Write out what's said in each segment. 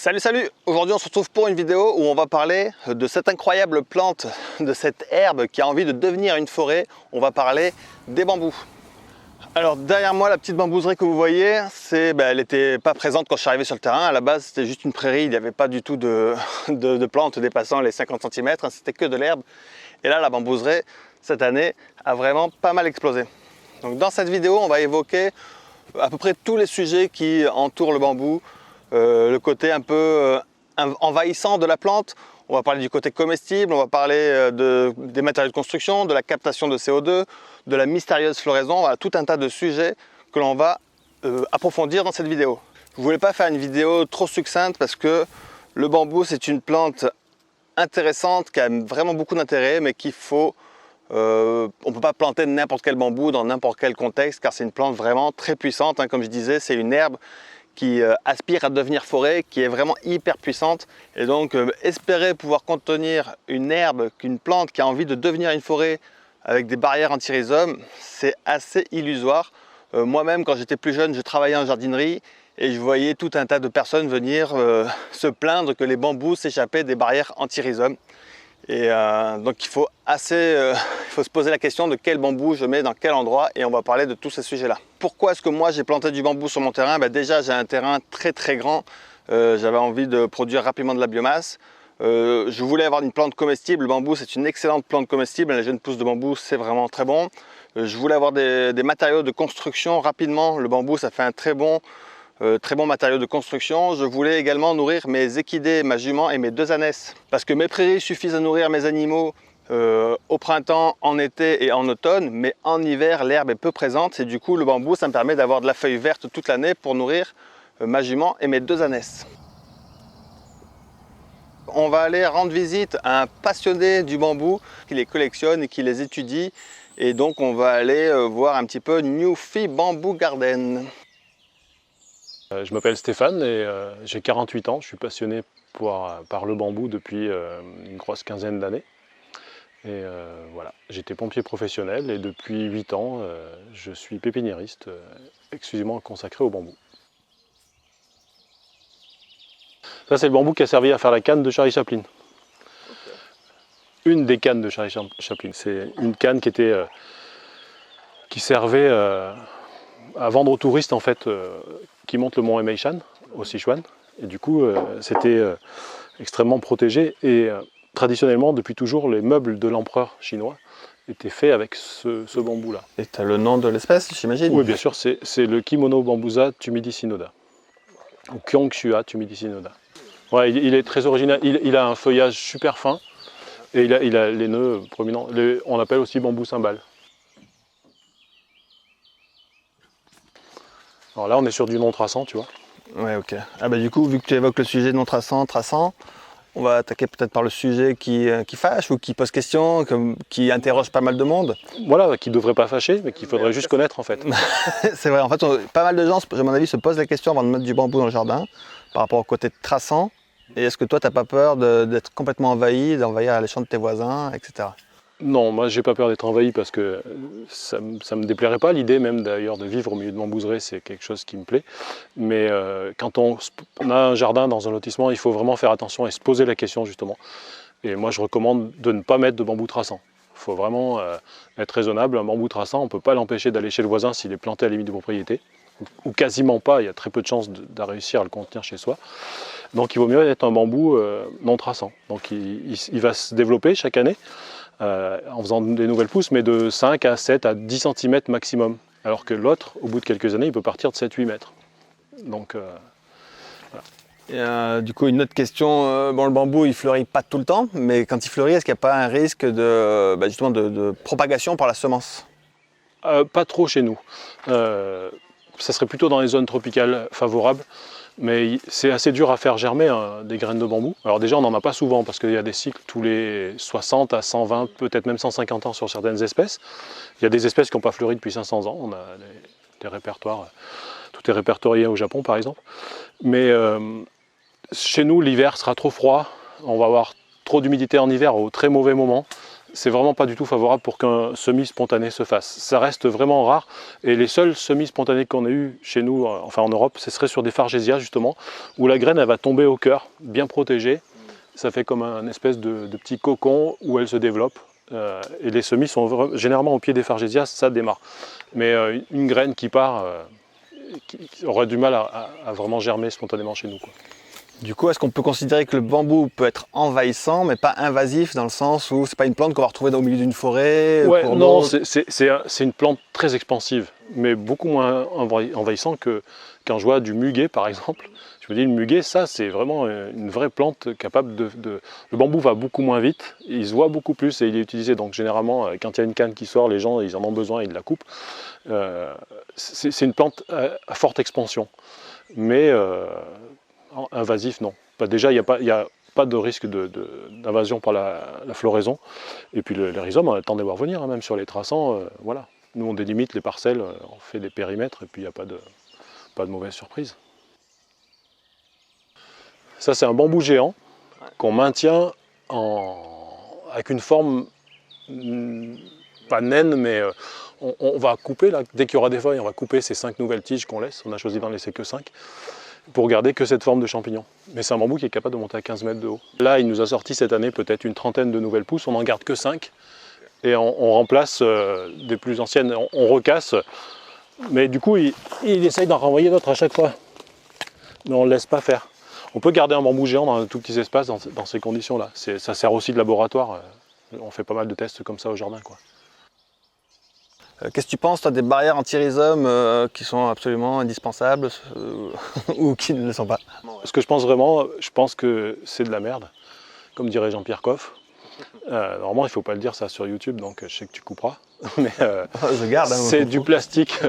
Salut salut! Aujourd'hui on se retrouve pour une vidéo où on va parler de cette incroyable plante, de cette herbe qui a envie de devenir une forêt. On va parler des bambous. Alors derrière moi, la petite bambouserie que vous voyez, elle n'était pas présente quand je suis arrivé sur le terrain. À la base c'était juste une prairie, il n'y avait pas du tout de plantes dépassant les 50 cm, c'était que de l'herbe. Et là la bambouserie cette année a vraiment pas mal explosé. Donc dans cette vidéo on va évoquer à peu près tous les sujets qui entourent le bambou. Le côté un peu envahissant de la plante, on va parler du côté comestible, on va parler des matériaux de construction, de la captation de CO2, de la mystérieuse floraison, voilà, tout un tas de sujets que l'on va approfondir dans cette vidéo. Je ne voulais pas faire une vidéo trop succincte parce que le bambou c'est une plante intéressante qui a vraiment beaucoup d'intérêt mais qu'il faut on ne peut pas planter n'importe quel bambou dans n'importe quel contexte car c'est une plante vraiment très puissante, hein, comme je disais, c'est une herbe qui aspire à devenir forêt, qui est vraiment hyper puissante. Et donc espérer pouvoir contenir une herbe, qu'une plante qui a envie de devenir une forêt avec des barrières anti-rhizome, c'est assez illusoire. Moi-même, quand j'étais plus jeune, je travaillais en jardinerie et je voyais tout un tas de personnes venir se plaindre que les bambous s'échappaient des barrières anti-rhizome. Et donc il faut se poser la question de quel bambou je mets dans quel endroit et on va parler de tous ces sujets là. Pourquoi est-ce que moi j'ai planté du bambou sur mon terrain? Déjà j'ai un terrain très grand, j'avais envie de produire rapidement de la biomasse. Je voulais avoir une plante comestible, le bambou c'est une excellente plante comestible, les jeunes pousses de bambou c'est vraiment très bon. Je voulais avoir des matériaux de construction rapidement, le bambou ça fait un très bon matériau de construction. Je voulais également nourrir mes équidés, ma jument et mes deux ânesses. Parce que mes prairies suffisent à nourrir mes animaux au printemps, en été et en automne, mais en hiver l'herbe est peu présente et du coup le bambou ça me permet d'avoir de la feuille verte toute l'année pour nourrir ma jument et mes deux ânesses. On va aller rendre visite à un passionné du bambou qui les collectionne et qui les étudie et donc on va aller voir un petit peu Newfie Bamboo Garden. Je m'appelle Stéphane et j'ai 48 ans, je suis passionné par le bambou depuis une grosse quinzaine d'années. Et voilà, j'étais pompier professionnel et depuis 8 ans, je suis pépiniériste exclusivement consacré au bambou. Ça c'est le bambou qui a servi à faire la canne de Charlie Chaplin. Une des cannes de Charlie Chaplin, c'est une canne qui servait à vendre aux touristes en fait, qui montent le mont Emeishan au Sichuan. Et du coup, c'était extrêmement protégé. Et traditionnellement, depuis toujours, les meubles de l'empereur chinois étaient faits avec ce bambou-là. Et tu as le nom de l'espèce, j'imagine? Oui, bien sûr, c'est le Kimono Bambusa tumidicinoda. Ou Kyongshua tumidicinoda. Ouais, il est très original. Il a un feuillage super fin. Et il a les nœuds prominents. On l'appelle aussi bambou cymbale. Alors là, on est sur du non-traçant, tu vois. Ouais, ok. Du coup, vu que tu évoques le sujet non-traçant, traçant, on va attaquer peut-être par le sujet qui fâche ou qui pose question, qui interroge pas mal de monde. Voilà, qui ne devrait pas fâcher, mais qu'il faudrait juste connaître en fait. C'est vrai, en fait, pas mal de gens, à mon avis, se posent la question avant de mettre du bambou dans le jardin, par rapport au côté traçant. Et est-ce que toi, tu n'as pas peur d'être complètement envahi, d'envahir les champs de tes voisins, etc. Non, moi j'ai pas peur d'être envahi parce que ça me déplairait pas. L'idée même d'ailleurs de vivre au milieu de bambouseries, c'est quelque chose qui me plaît. Mais quand on a un jardin dans un lotissement, il faut vraiment faire attention et se poser la question justement. Et moi je recommande de ne pas mettre de bambou traçant. Il faut vraiment être raisonnable. Un bambou traçant, on ne peut pas l'empêcher d'aller chez le voisin s'il est planté à la limite de propriété. Ou quasiment pas, il y a très peu de chances de réussir à le contenir chez soi. Donc il vaut mieux être un bambou non traçant. Donc il va se développer chaque année. En faisant des nouvelles pousses, mais de 5 à 7 à 10 cm maximum. Alors que l'autre, au bout de quelques années, il peut partir de 7-8 mètres. Donc, voilà. Et, du coup, une autre question, le bambou, il fleurit pas tout le temps, mais quand il fleurit, est-ce qu'il n'y a pas un risque justement de propagation par la semence? Pas trop chez nous. Ça serait plutôt dans les zones tropicales favorables. Mais c'est assez dur à faire germer des graines de bambou. Alors déjà, on n'en a pas souvent parce qu'il y a des cycles tous les 60 à 120, peut-être même 150 ans sur certaines espèces. Il y a des espèces qui n'ont pas fleuri depuis 500 ans. On a des répertoires, tout est répertorié au Japon par exemple. Mais chez nous, l'hiver sera trop froid. On va avoir trop d'humidité en hiver au très mauvais moment. c'est vraiment pas du tout favorable pour qu'un semis spontané se fasse. Ça reste vraiment rare et les seuls semis spontanés qu'on a eu chez nous, enfin en Europe, ce serait sur des fargésias justement, où la graine elle va tomber au cœur, bien protégée. Ça fait comme un espèce de petit cocon où elle se développe. Et les semis sont généralement au pied des fargésias, ça démarre. Mais une graine qui part, qui aurait du mal à vraiment germer spontanément chez nous, quoi. Du coup, est-ce qu'on peut considérer que le bambou peut être envahissant, mais pas invasif, dans le sens où c'est pas une plante qu'on va retrouver au milieu d'une forêt? Ouais, non, c'est une plante très expansive, mais beaucoup moins envahissant quand je vois du muguet, par exemple. Je me dis, le muguet, ça, c'est vraiment une vraie plante capable Le bambou va beaucoup moins vite, il se voit beaucoup plus et il est utilisé. Donc, généralement, quand il y a une canne qui sort, les gens, ils en ont besoin, ils la coupent. C'est une plante à forte expansion, mais invasif, non. Déjà, il n'y a pas de risque d'invasion par la floraison. Et puis les rhizomes, on a le temps de les voir venir, hein, même sur les traçants. Voilà. Nous, on délimite les parcelles, on fait des périmètres, et puis il n'y a pas de mauvaise surprise. Ça, c'est un bambou géant qu'on maintient avec une forme, pas naine, mais on va couper, là, dès qu'il y aura des feuilles, on va couper ces 5 nouvelles tiges qu'on laisse. On a choisi d'en laisser que 5. Pour garder que cette forme de champignon. Mais c'est un bambou qui est capable de monter à 15 mètres de haut. Là, il nous a sorti cette année peut-être une trentaine de nouvelles pousses, on n'en garde que 5. Et on remplace des plus anciennes, on recasse. Mais du coup, il essaye d'en renvoyer d'autres à chaque fois. Mais on ne le laisse pas faire. On peut garder un bambou géant dans un tout petit espace dans ces conditions-là. Ça sert aussi de laboratoire. On fait pas mal de tests comme ça au jardin, quoi. Qu'est-ce que tu penses, toi, des barrières anti-rhizome qui sont absolument indispensables ou qui ne le sont pas? Ce que je pense vraiment, je pense que c'est de la merde, comme dirait Jean-Pierre Coff. Normalement, il ne faut pas le dire ça sur YouTube, donc je sais que tu couperas. Mais je garde, hein, c'est du plastique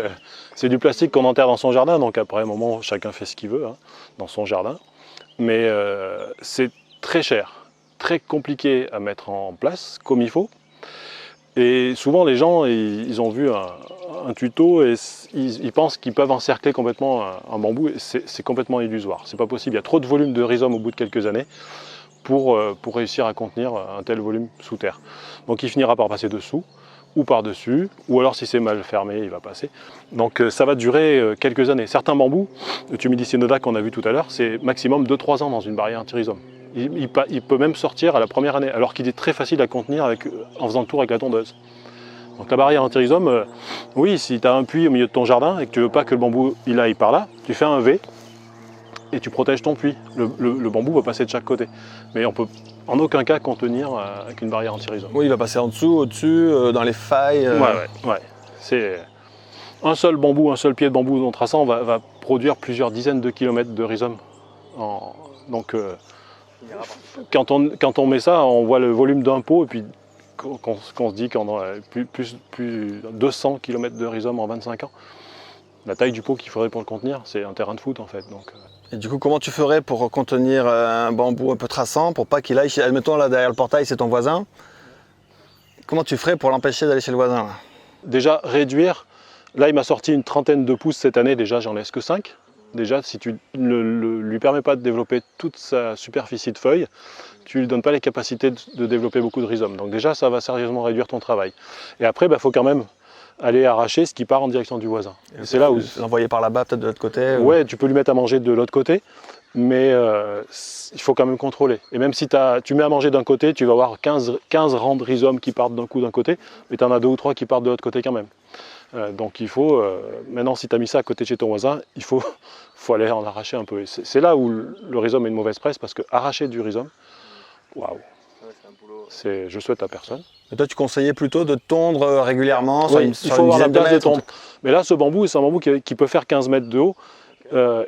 qu'on enterre dans son jardin, donc après un moment, chacun fait ce qu'il veut, hein, dans son jardin. Mais c'est très cher, très compliqué à mettre en place, comme il faut. Et souvent les gens, ils ont vu un tuto et ils pensent qu'ils peuvent encercler complètement un bambou. Et c'est complètement illusoire, c'est pas possible. Il y a trop de volume de rhizome au bout de quelques années pour réussir à contenir un tel volume sous terre. Donc il finira par passer dessous ou par-dessus, ou alors si c'est mal fermé, il va passer. Donc ça va durer quelques années. Certains bambous, le Tumidicinoda qu'on a vu tout à l'heure, c'est maximum 2-3 ans dans une barrière anti-rhizome. Il peut même sortir à la première année, alors qu'il est très facile à contenir en faisant le tour avec la tondeuse. Donc la barrière anti-rhizome, oui, si tu as un puits au milieu de ton jardin et que tu ne veux pas que le bambou il aille par là, tu fais un V et tu protèges ton puits. Le bambou va passer de chaque côté. Mais on peut en aucun cas contenir avec une barrière anti-rhizome. Oui, il va passer en dessous, au-dessus, dans les failles. Ouais. C'est un seul bambou, un seul pied de bambou non traçant va produire plusieurs dizaines de kilomètres de rhizome. Donc quand on met ça, on voit le volume d'un pot et puis qu'on se dit qu'on a plus 200 km de rhizome en 25 ans. La taille du pot qu'il faudrait pour le contenir, c'est un terrain de foot en fait. Donc. Et du coup, comment tu ferais pour contenir un bambou un peu traçant, pour pas qu'il aille, admettons là derrière le portail, c'est ton voisin. Comment tu ferais pour l'empêcher d'aller chez le voisin là? Déjà réduire, là il m'a sorti une trentaine de pousses cette année, déjà j'en laisse que 5. Déjà, si tu ne lui permets pas de développer toute sa superficie de feuilles, tu ne lui donnes pas les capacités de développer beaucoup de rhizomes. Donc déjà, ça va sérieusement réduire ton travail. Et après, faut quand même aller arracher ce qui part en direction du voisin. Et c'est là où... L'envoyer par là-bas, peut-être de l'autre côté. Ouais, tu peux lui mettre à manger de l'autre côté, mais il faut quand même contrôler. Et même si tu mets à manger d'un côté, tu vas avoir 15 rangs de rhizomes qui partent d'un coup d'un côté, mais tu en as 2 ou 3 qui partent de l'autre côté quand même. Donc il faut, maintenant si tu as mis ça à côté de chez ton voisin, il faut aller en arracher un peu. C'est là où le rhizome est une mauvaise presse, parce que arracher du rhizome, waouh, je souhaite à personne. Et toi tu conseillais plutôt de tondre régulièrement, il faut avoir la place de tondre. Mais là ce bambou, c'est un bambou qui peut faire 15 mètres de haut,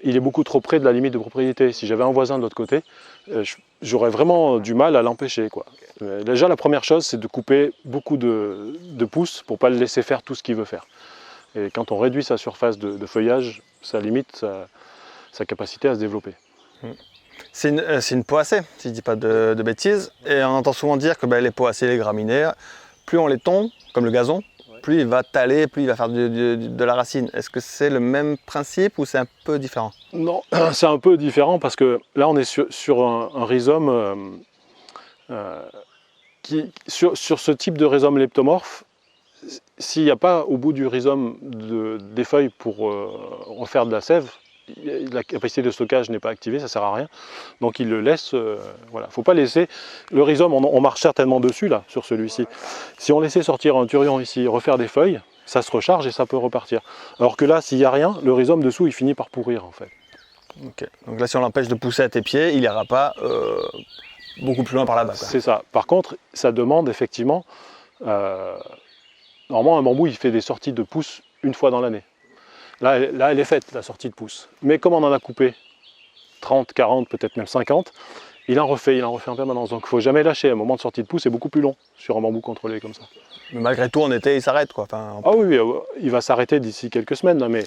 il est beaucoup trop près de la limite de propriété. Si j'avais un voisin de l'autre côté, j'aurais vraiment du mal à l'empêcher, quoi. Déjà la première chose, c'est de couper beaucoup de pousses pour ne pas le laisser faire tout ce qu'il veut faire. Et quand on réduit sa surface de feuillage, ça limite sa capacité à se développer. C'est une poacée, si je ne dis pas de bêtises. Et on entend souvent dire que les poacées, les graminées, plus on les tond, comme le gazon, plus il va taler, plus il va faire de la racine. Est-ce que c'est le même principe ou c'est un peu différent? Non, c'est un peu différent parce que là on est sur un rhizome sur ce type de rhizome leptomorphe, s'il n'y a pas au bout du rhizome des feuilles pour refaire de la sève, la capacité de stockage n'est pas activée, ça ne sert à rien. Donc il le laisse, voilà. Il ne faut pas laisser le rhizome, on marche certainement dessus là, sur celui-ci. Si on laissait sortir un turion ici, refaire des feuilles, ça se recharge et ça peut repartir. Alors que là, s'il n'y a rien, le rhizome dessous, il finit par pourrir en fait. Okay. Donc là, si on l'empêche de pousser à tes pieds, il n'ira pas beaucoup plus loin par là-bas. C'est ça. Par contre, ça demande effectivement... normalement, un bambou, il fait des sorties de pousse une fois dans l'année. Là, elle est faite, la sortie de pousse. Mais comme on en a coupé 30, 40, peut-être même 50, il en refait en permanence. Donc il ne faut jamais lâcher. Un moment de sortie de pousse est beaucoup plus long sur un bambou contrôlé comme ça. Mais malgré tout, en été, il s'arrête, quoi. Enfin, Ah oui, il va s'arrêter d'ici quelques semaines, là, mais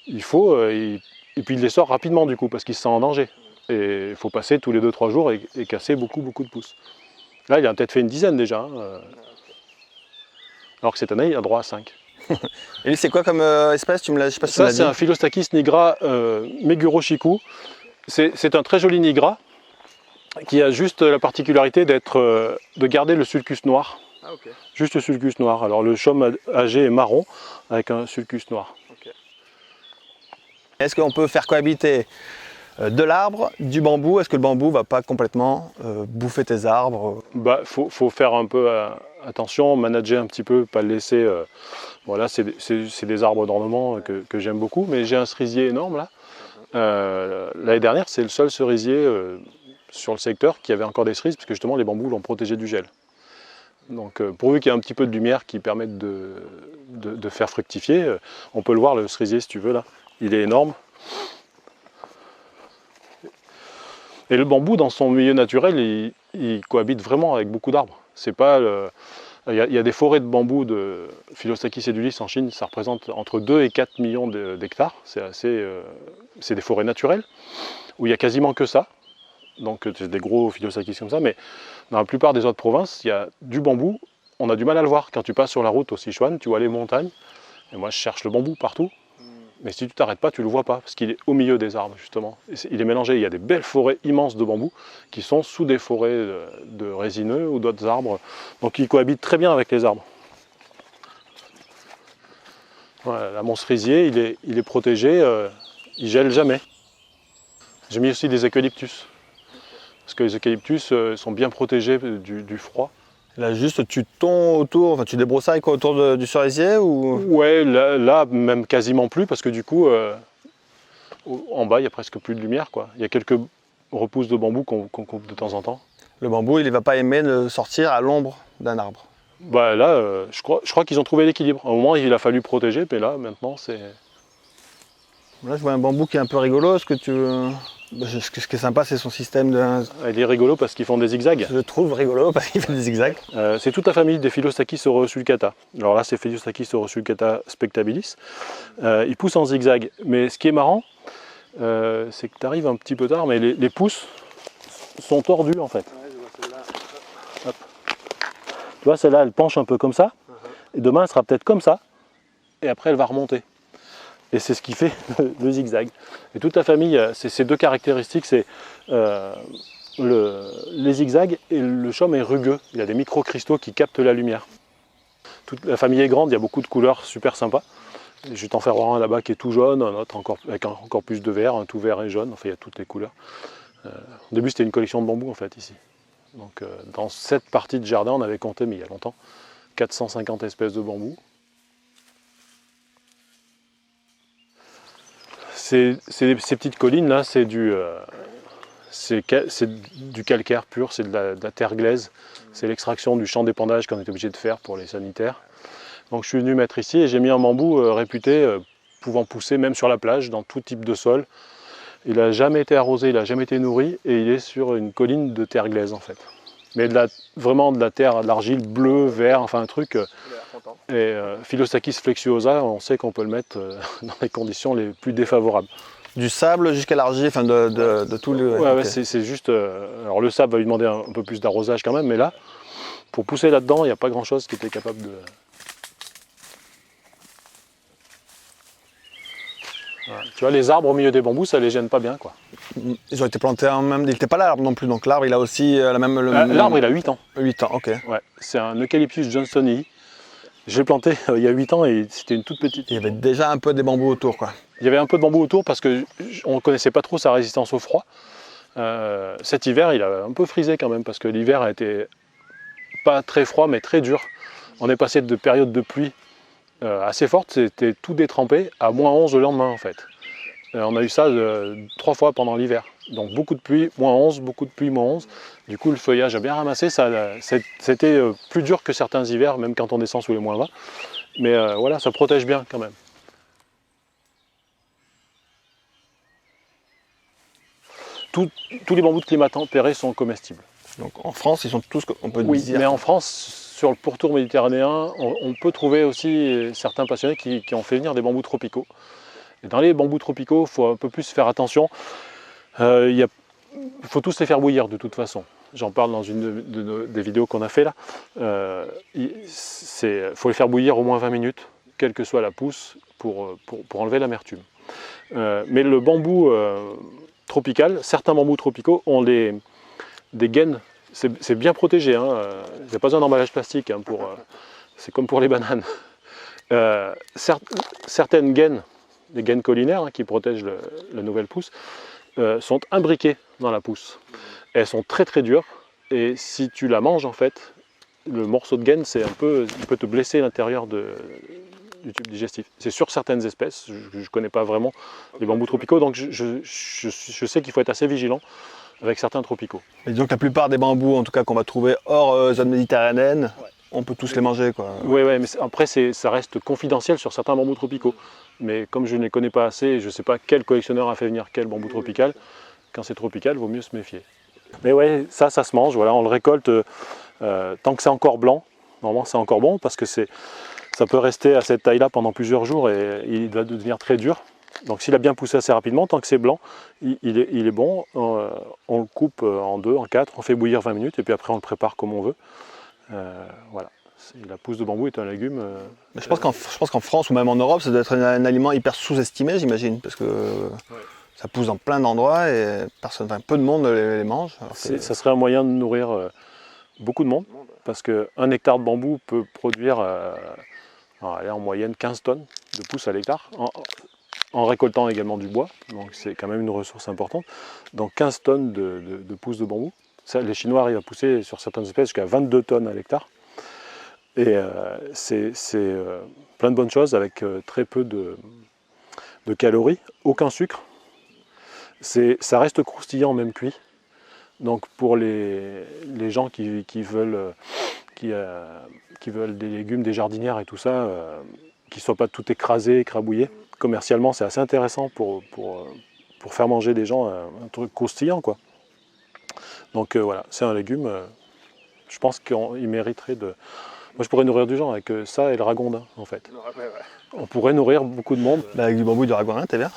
il faut... et puis il les sort rapidement du coup, parce qu'il se sent en danger. Et il faut passer tous les 2-3 jours et casser beaucoup de pousses. Là, il a peut-être fait une dizaine déjà. Hein. Alors que cette année, il a droit à 5. Et lui, c'est quoi comme espèce? Tu me l'as, je sais pas si tu me Ça, l'as c'est dit. un Philostachys nigra Meguro-shiku. C'est un très joli nigra qui a juste la particularité de garder le sulcus noir. Ah, ok. Juste le sulcus noir. Alors le chaume âgé est marron avec un sulcus noir. Okay. Est-ce qu'on peut faire cohabiter de l'arbre, du bambou? Est-ce que le bambou va pas complètement bouffer tes arbres? Bah, faut faire un peu attention, manager un petit peu, pas le laisser. Voilà, c'est des arbres d'ornement que j'aime beaucoup, mais j'ai un cerisier énorme là. L'année dernière, c'est le seul cerisier sur le secteur qui avait encore des cerises, parce que justement les bambous l'ont protégé du gel. Donc pourvu qu'il y ait un petit peu de lumière qui permette de faire fructifier, on peut le voir le cerisier si tu veux là, il est énorme. Et le bambou dans son milieu naturel, il cohabite vraiment avec beaucoup d'arbres. C'est pas il y a des forêts de bambou de Philostachys edulis en Chine, ça représente entre 2 et 4 millions d'hectares. C'est des forêts naturelles où il n'y a quasiment que ça. Donc c'est des gros Philostachys comme ça, mais dans la plupart des autres provinces, il y a du bambou, on a du mal à le voir. Quand tu passes sur la route au Sichuan, tu vois les montagnes, et moi je cherche le bambou partout, mais si tu t'arrêtes pas, tu le vois pas, parce qu'il est au milieu des arbres justement. Il est mélangé, il y a des belles forêts immenses de bambou qui sont sous des forêts de résineux ou d'autres arbres, donc ils cohabitent très bien avec les arbres. Voilà, là, mon cerisier, il est protégé, il gèle jamais. J'ai mis aussi des eucalyptus. Parce que les eucalyptus sont bien protégés du froid. Là, juste, tu tonds autour, enfin, tu débroussailles quoi, autour du cerisier ou... Ouais, là, même quasiment plus, parce que du coup, en bas, il n'y a presque plus de lumière, quoi. Il y a quelques repousses de bambou qu'on coupe de temps en temps. Le bambou, il ne va pas aimer de sortir à l'ombre d'un arbre. Bah là, je crois qu'ils ont trouvé l'équilibre. À un moment, il a fallu protéger, mais là, maintenant, c'est... Là, je vois un bambou qui est un peu rigolo. Ce qui est sympa, c'est son système de... Il est rigolo parce qu'ils font des zigzags. Je le trouve rigolo parce qu'il fait des zigzags. C'est toute la famille des Philostachys aureosulcata. Alors là, c'est Philostachys auresulcata spectabilis. Il pousse en zigzag. Mais ce qui est marrant, c'est que tu arrives un petit peu tard, mais les pousses sont tordues en fait. Ouais, je vois celle-là. Hop. Tu vois, celle-là, elle penche un peu comme ça. Et demain, elle sera peut-être comme ça. Et après, elle va remonter. Et c'est ce qui fait le zigzag. Et toute la famille, c'est ces deux caractéristiques, c'est les zigzags et le chaume est rugueux. Il y a des microcristaux qui captent la lumière. Toute la famille est grande, il y a beaucoup de couleurs super sympas. Je vais t'en faire voir un là-bas qui est tout jaune, un autre avec encore plus de vert, un tout vert et jaune, enfin il y a toutes les couleurs. Au début c'était une collection de bambous en fait ici. Donc dans cette partie de jardin, on avait compté, mais il y a longtemps, 450 espèces de bambous. Ces petites collines là, c'est du calcaire pur, c'est de la terre glaise. C'est l'extraction du champ d'épandage qu'on est obligé de faire pour les sanitaires. Donc je suis venu mettre ici et j'ai mis un bambou réputé pouvant pousser même sur la plage, dans tout type de sol. Il n'a jamais été arrosé, il n'a jamais été nourri et il est sur une colline de terre glaise en fait. Mais vraiment de la terre, de l'argile bleue, vert, enfin un truc. Et Philostachys flexuosa, on sait qu'on peut le mettre dans les conditions les plus défavorables. Du sable jusqu'à l'argile, enfin de tout le... Ouais, okay. C'est juste... alors le sable va lui demander un peu plus d'arrosage quand même, mais là, pour pousser là-dedans, il n'y a pas grand-chose qui était capable de... Voilà. Tu vois, les arbres au milieu des bambous, ça les gêne pas bien, quoi. Ils ont été plantés en même... Il n'était pas là l'arbre non plus, donc l'arbre il a aussi la même... L'arbre il a 8 ans. 8 ans, ok. Ouais, c'est un Eucalyptus johnsoni. Je l'ai planté il y a 8 ans et c'était une toute petite. Il y avait déjà un peu des bambous autour, quoi. Il y avait un peu de bambou autour parce qu'on ne connaissait pas trop sa résistance au froid. Cet hiver, il a un peu frisé quand même parce que l'hiver a été pas très froid mais très dur. On est passé de périodes de pluie assez fortes, c'était tout détrempé, à -11 le lendemain en fait. On a eu ça 3 fois pendant l'hiver. Donc beaucoup de pluie, -11, beaucoup de pluie, -11. Du coup le feuillage a bien ramassé, c'était plus dur que certains hivers, même quand on descend sous les -20. Mais voilà, ça protège bien quand même. Tous les bambous de climat tempéré sont comestibles. Donc en France, ils sont tous, on peut Oui, dire... mais en France, sur le pourtour méditerranéen, on peut trouver aussi certains passionnés qui ont fait venir des bambous tropicaux. Et dans les bambous tropicaux, il faut un peu plus faire attention. Il faut tous les faire bouillir de toute façon. J'en parle dans une des vidéos qu'on a fait là. Il faut les faire bouillir au moins 20 minutes, quelle que soit la pousse, pour enlever l'amertume. Mais le bambou tropical, certains bambous tropicaux ont des gaines, c'est bien protégé, hein. Il n'y a pas besoin d'emballage plastique, hein, c'est comme pour les bananes. Certaines gaines, les gaines collinaires qui protègent la nouvelle pousse, sont imbriquées dans la pousse. Elles sont très très dures et si tu la manges en fait, le morceau de gaine, il peut te blesser l'intérieur du tube digestif. C'est sur certaines espèces, je ne connais pas vraiment les bambous tropicaux, donc je sais qu'il faut être assez vigilant avec certains tropicaux. Et disons que la plupart des bambous, en tout cas qu'on va trouver hors zone méditerranéenne, ouais, on peut tous les manger, quoi. Oui, ouais, mais après ça reste confidentiel sur certains bambous tropicaux. Mais comme je ne les connais pas assez, je ne sais pas quel collectionneur a fait venir quel bambou tropical, quand c'est tropical, il vaut mieux se méfier. Mais ouais, ça se mange, voilà, on le récolte tant que c'est encore blanc. Normalement c'est encore bon parce que ça peut rester à cette taille-là pendant plusieurs jours et il va devenir très dur. Donc s'il a bien poussé assez rapidement, tant que c'est blanc, il est bon. On le coupe en 2, en 4, on fait bouillir 20 minutes et puis après on le prépare comme on veut. Voilà. La pousse de bambou est un légume. Mais je pense qu'en France ou même en Europe, ça doit être un aliment hyper sous-estimé, j'imagine, parce que ouais, ça pousse dans plein d'endroits et peu de monde les mange. Ça serait un moyen de nourrir beaucoup de monde, parce qu'un hectare de bambou peut produire en moyenne 15 tonnes de pousses à l'hectare, en récoltant également du bois, donc c'est quand même une ressource importante. Donc 15 tonnes de pousses de bambou. Ça, les Chinois arrivent à pousser sur certaines espèces jusqu'à 22 tonnes à l'hectare. Et c'est plein de bonnes choses avec très peu de calories, aucun sucre. Ça reste croustillant même cuit. Donc pour les gens qui veulent des légumes, des jardinières et tout ça, qui ne soient pas tout écrasés, écrabouillés, commercialement c'est assez intéressant pour faire manger des gens un truc croustillant, quoi. Donc voilà, c'est un légume, je pense qu'il mériterait de... Moi je pourrais nourrir du gens avec ça et le ragondin en fait. Ouais. On pourrait nourrir beaucoup de monde. Bah, avec du bambou et du ragondin, t'es bien.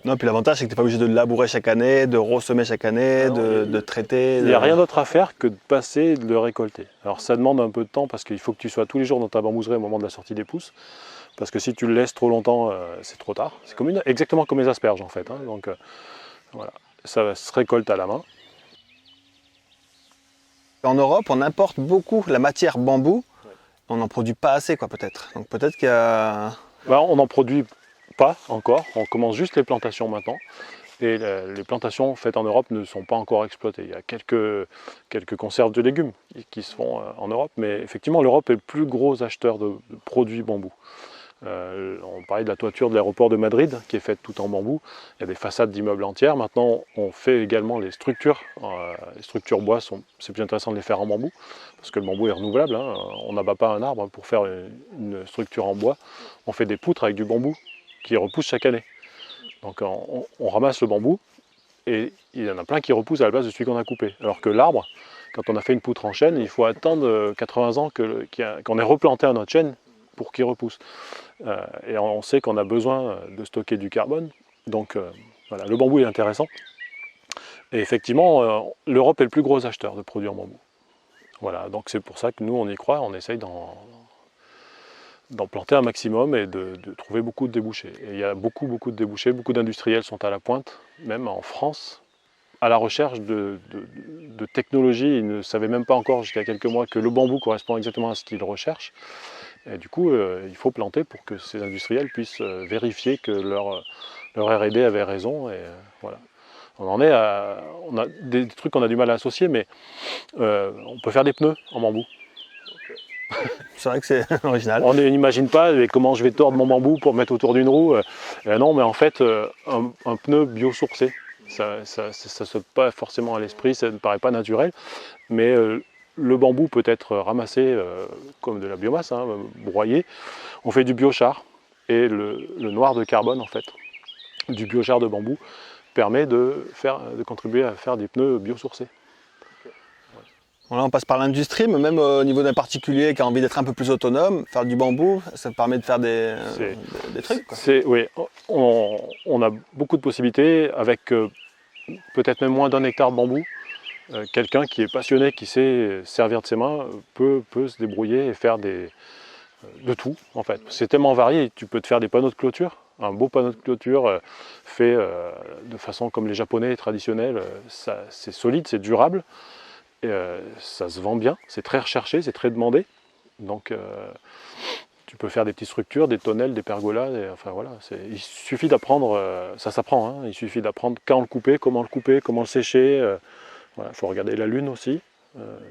Non, puis l'avantage c'est que tu n'es pas obligé de labourer chaque année, de ressemer chaque année, de traiter. Il n'y a rien d'autre à faire que de passer et de le récolter. Alors ça demande un peu de temps parce qu'il faut que tu sois tous les jours dans ta bambouserie au moment de la sortie des pousses. Parce que si tu le laisses trop longtemps, c'est trop tard. C'est exactement comme les asperges en fait, hein. Donc voilà, ça se récolte à la main. En Europe, on importe beaucoup la matière bambou. Ouais. On n'en produit pas assez, quoi, peut-être. Donc peut-être qu'il y a... Bah, on n'en produit pas encore. On commence juste les plantations maintenant. Et les plantations faites en Europe ne sont pas encore exploitées. Il y a quelques conserves de légumes qui se font en Europe. Mais effectivement, l'Europe est le plus gros acheteur de produits bambou. On parlait de la toiture de l'aéroport de Madrid qui est faite tout en bambou. Il y a des façades d'immeubles entières. Maintenant, on fait également les structures. Les structures bois, c'est plus intéressant de les faire en bambou parce que le bambou est renouvelable, hein. On n'abat pas un arbre pour faire une structure en bois. On fait des poutres avec du bambou qui repoussent chaque année. Donc on ramasse le bambou et il y en a plein qui repoussent à la place de celui qu'on a coupé. Alors que l'arbre, quand on a fait une poutre en chêne, il faut attendre 80 ans qu'on ait replanté un autre chêne pour qu'il repousse. Et on sait qu'on a besoin de stocker du carbone, donc voilà, le bambou est intéressant. Et effectivement, l'Europe est le plus gros acheteur de produits en bambou. Voilà, donc c'est pour ça que nous on y croit, on essaye d'en planter un maximum et de trouver beaucoup de débouchés. Et il y a beaucoup de débouchés, beaucoup d'industriels sont à la pointe, même en France, à la recherche de technologies. Ils ne savaient même pas encore jusqu'à quelques mois que le bambou correspond exactement à ce qu'ils recherchent. Et du coup, il faut planter pour que ces industriels puissent vérifier que leur R&D avait raison. Et voilà. On en est à, on a des trucs qu'on a du mal à associer, mais on peut faire des pneus en bambou. C'est vrai que c'est original. On n'imagine pas comment je vais tordre mon bambou pour mettre autour d'une roue. Non, mais en fait, un pneu biosourcé, ça saute pas forcément à l'esprit, ça ne paraît pas naturel, mais le bambou peut être ramassé comme de la biomasse, hein, broyé. On fait du biochar et le noir de carbone, en fait, du biochar de bambou permet de contribuer à faire des pneus biosourcés. Bon, là, on passe par l'industrie, mais même au niveau d'un particulier qui a envie d'être un peu plus autonome, faire du bambou, ça permet de faire des trucs, quoi. Oui, on a beaucoup de possibilités avec peut-être même moins d'1 hectare de bambou. Quelqu'un qui est passionné, qui sait servir de ses mains, peut se débrouiller et faire de tout, en fait. C'est tellement varié, tu peux te faire des panneaux de clôture. Un beau panneau de clôture fait de façon comme les japonais traditionnels, c'est solide, c'est durable. Et, ça se vend bien, c'est très recherché, c'est très demandé. Donc tu peux faire des petites structures, des tonnelles, des pergolas. Enfin voilà, il suffit d'apprendre, ça s'apprend, hein, il suffit d'apprendre quand le couper, comment le sécher. Voilà, il faut regarder la lune aussi.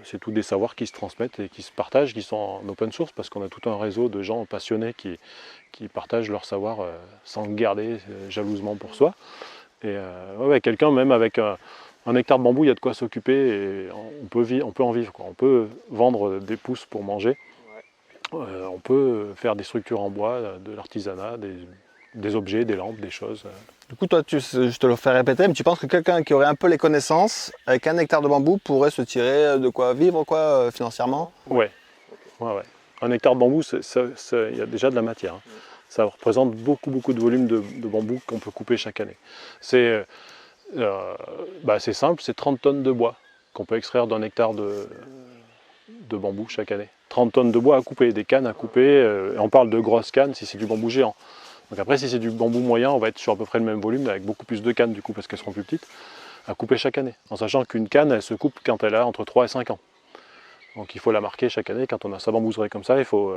C'est tous des savoirs qui se transmettent et qui se partagent, qui sont en open source, parce qu'on a tout un réseau de gens passionnés qui partagent leur savoir sans le garder jalousement pour soi. Et ouais, quelqu'un même avec un hectare de bambou, il y a de quoi s'occuper et on peut en vivre, quoi. On peut vendre des pousses pour manger, on peut faire des structures en bois, de l'artisanat, des objets, des lampes, des choses. Du coup, toi, je te le fais répéter, mais tu penses que quelqu'un qui aurait un peu les connaissances, avec 1 hectare de bambou, pourrait se tirer de quoi vivre, quoi, financièrement? Ouais. 1 hectare de bambou, il y a déjà de la matière, hein. Ça représente beaucoup de volume de bambou qu'on peut couper chaque année. C'est simple, c'est 30 tonnes de bois qu'on peut extraire d'1 hectare de bambou chaque année. 30 tonnes de bois à couper, des cannes à couper, on parle de grosses cannes si c'est du bambou géant. Donc après, si c'est du bambou moyen, on va être sur à peu près le même volume, avec beaucoup plus de cannes du coup, parce qu'elles seront plus petites, à couper chaque année. En sachant qu'une canne, elle se coupe quand elle a entre 3 et 5 ans. Donc il faut la marquer chaque année. Quand on a sa bambouserie comme ça, il faut,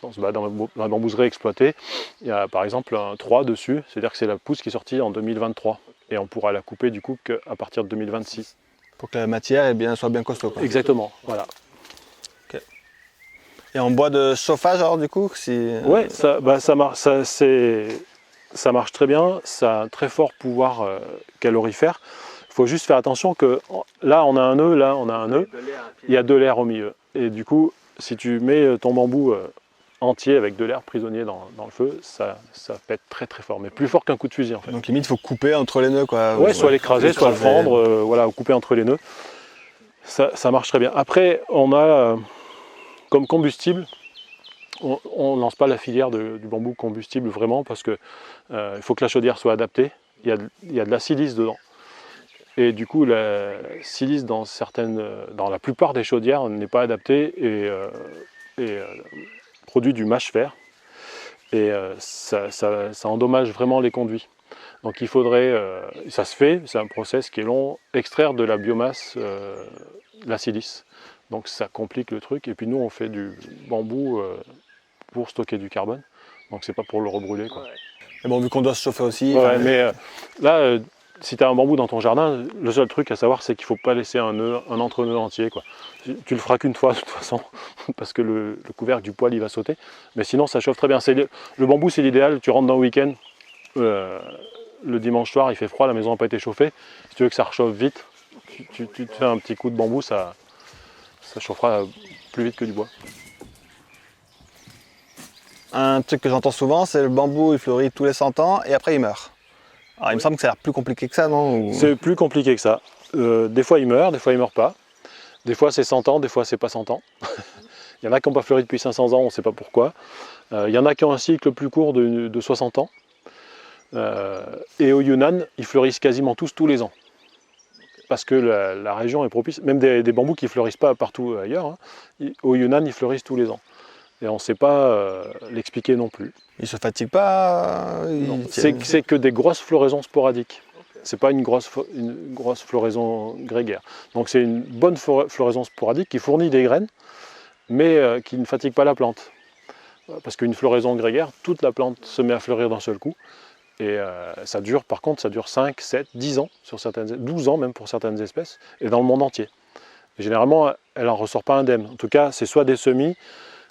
on se bat dans la bambouserie exploitée. Il y a par exemple un 3 dessus, c'est-à-dire que c'est la pousse qui est sortie en 2023. Et on pourra la couper du coup qu'à partir de 2026. Pour que la matière soit bien costaud, quoi. Exactement, voilà. Okay. Et en bois de chauffage alors du coup Ouais, ça marche très bien, ça a un très fort pouvoir calorifère. Il faut juste faire attention que là on a un nœud, là on a un nœud, il y a de l'air au milieu. Et du coup, si tu mets ton bambou entier avec de l'air prisonnier dans le feu, ça pète très fort, mais plus fort qu'un coup de fusil en fait. Donc limite il faut couper entre les nœuds, quoi. Ouais, soit l'écraser, soit le fendre, voilà, ou couper entre les nœuds. Ça marche très bien. Après, on a comme combustible, on ne lance pas la filière du bambou combustible vraiment parce que il faut que la chaudière soit adaptée. Il y a de la silice dedans. Et du coup, la silice dans la plupart des chaudières n'est pas adaptée et produit du mâche-fer. Et ça endommage vraiment les conduits. Donc il faudrait, ça se fait, c'est un process qui est long, extraire de la biomasse la silice. Donc ça complique le truc. Et puis nous, on fait du bambou pour stocker du carbone. Donc c'est pas pour le rebrûler, quoi. Mais bon, vu qu'on doit se chauffer aussi. Ouais, mais là, si tu as un bambou dans ton jardin, le seul truc à savoir, c'est qu'il ne faut pas laisser un entre-nœud entier, quoi. Tu le feras qu'une fois de toute façon, parce que le couvercle du poêle il va sauter. Mais sinon, ça chauffe très bien. Le bambou, c'est l'idéal. Tu rentres dans le week-end, le dimanche soir, il fait froid, la maison n'a pas été chauffée. Si tu veux que ça réchauffe vite, tu te fais un petit coup de bambou, ça chauffera plus vite que du bois. Un truc que j'entends souvent, c'est le bambou, il fleurit tous les 100 ans et après il meurt. Alors il me semble que ça a l'air plus compliqué que ça, non? C'est plus compliqué que ça. Des fois il meurt pas. Des fois c'est 100 ans, des fois c'est pas 100 ans. Il y en a qui n'ont pas fleuri depuis 500 ans, on ne sait pas pourquoi. Il y en a qui ont un cycle plus court de 60 ans. Et au Yunnan, ils fleurissent quasiment tous les ans. Parce que la région est propice, même des bambous qui ne fleurissent pas partout ailleurs, hein. Au Yunnan, ils fleurissent tous les ans. et on ne sait pas l'expliquer non plus. Ils se fatiguent pas? C'est que des grosses floraisons sporadiques. C'est pas une grosse floraison grégaire. Donc c'est une bonne floraison sporadique qui fournit des graines, mais qui ne fatigue pas la plante. Parce qu'une floraison grégaire, toute la plante se met à fleurir d'un seul coup. Et ça dure, par contre, ça dure 5, 7, 10 ans, sur 12 ans même pour certaines espèces, et dans le monde entier. Et généralement, elle n'en ressort pas indemne. En tout cas, c'est soit des semis,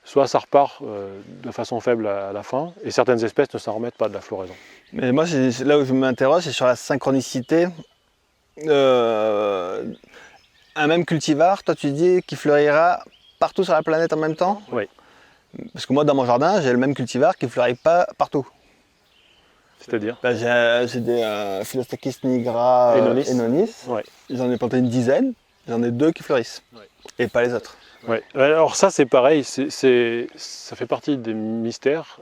soit ça repart de façon faible à la fin, et certaines espèces ne s'en remettent pas de la floraison. Mais moi, là où je m'interroge, c'est sur la synchronicité. Un même cultivar, toi tu dis qu'il fleurira partout sur la planète en même temps? Oui. Parce que moi, dans mon jardin, j'ai le même cultivar qui ne fleurit pas partout. C'est-à-dire J'ai des Philostachys nigra Enonis. Ouais. J'en ai planté une dizaine, j'en ai 2 qui fleurissent, et pas les autres. Ouais. Alors ça c'est pareil, ça fait partie des mystères.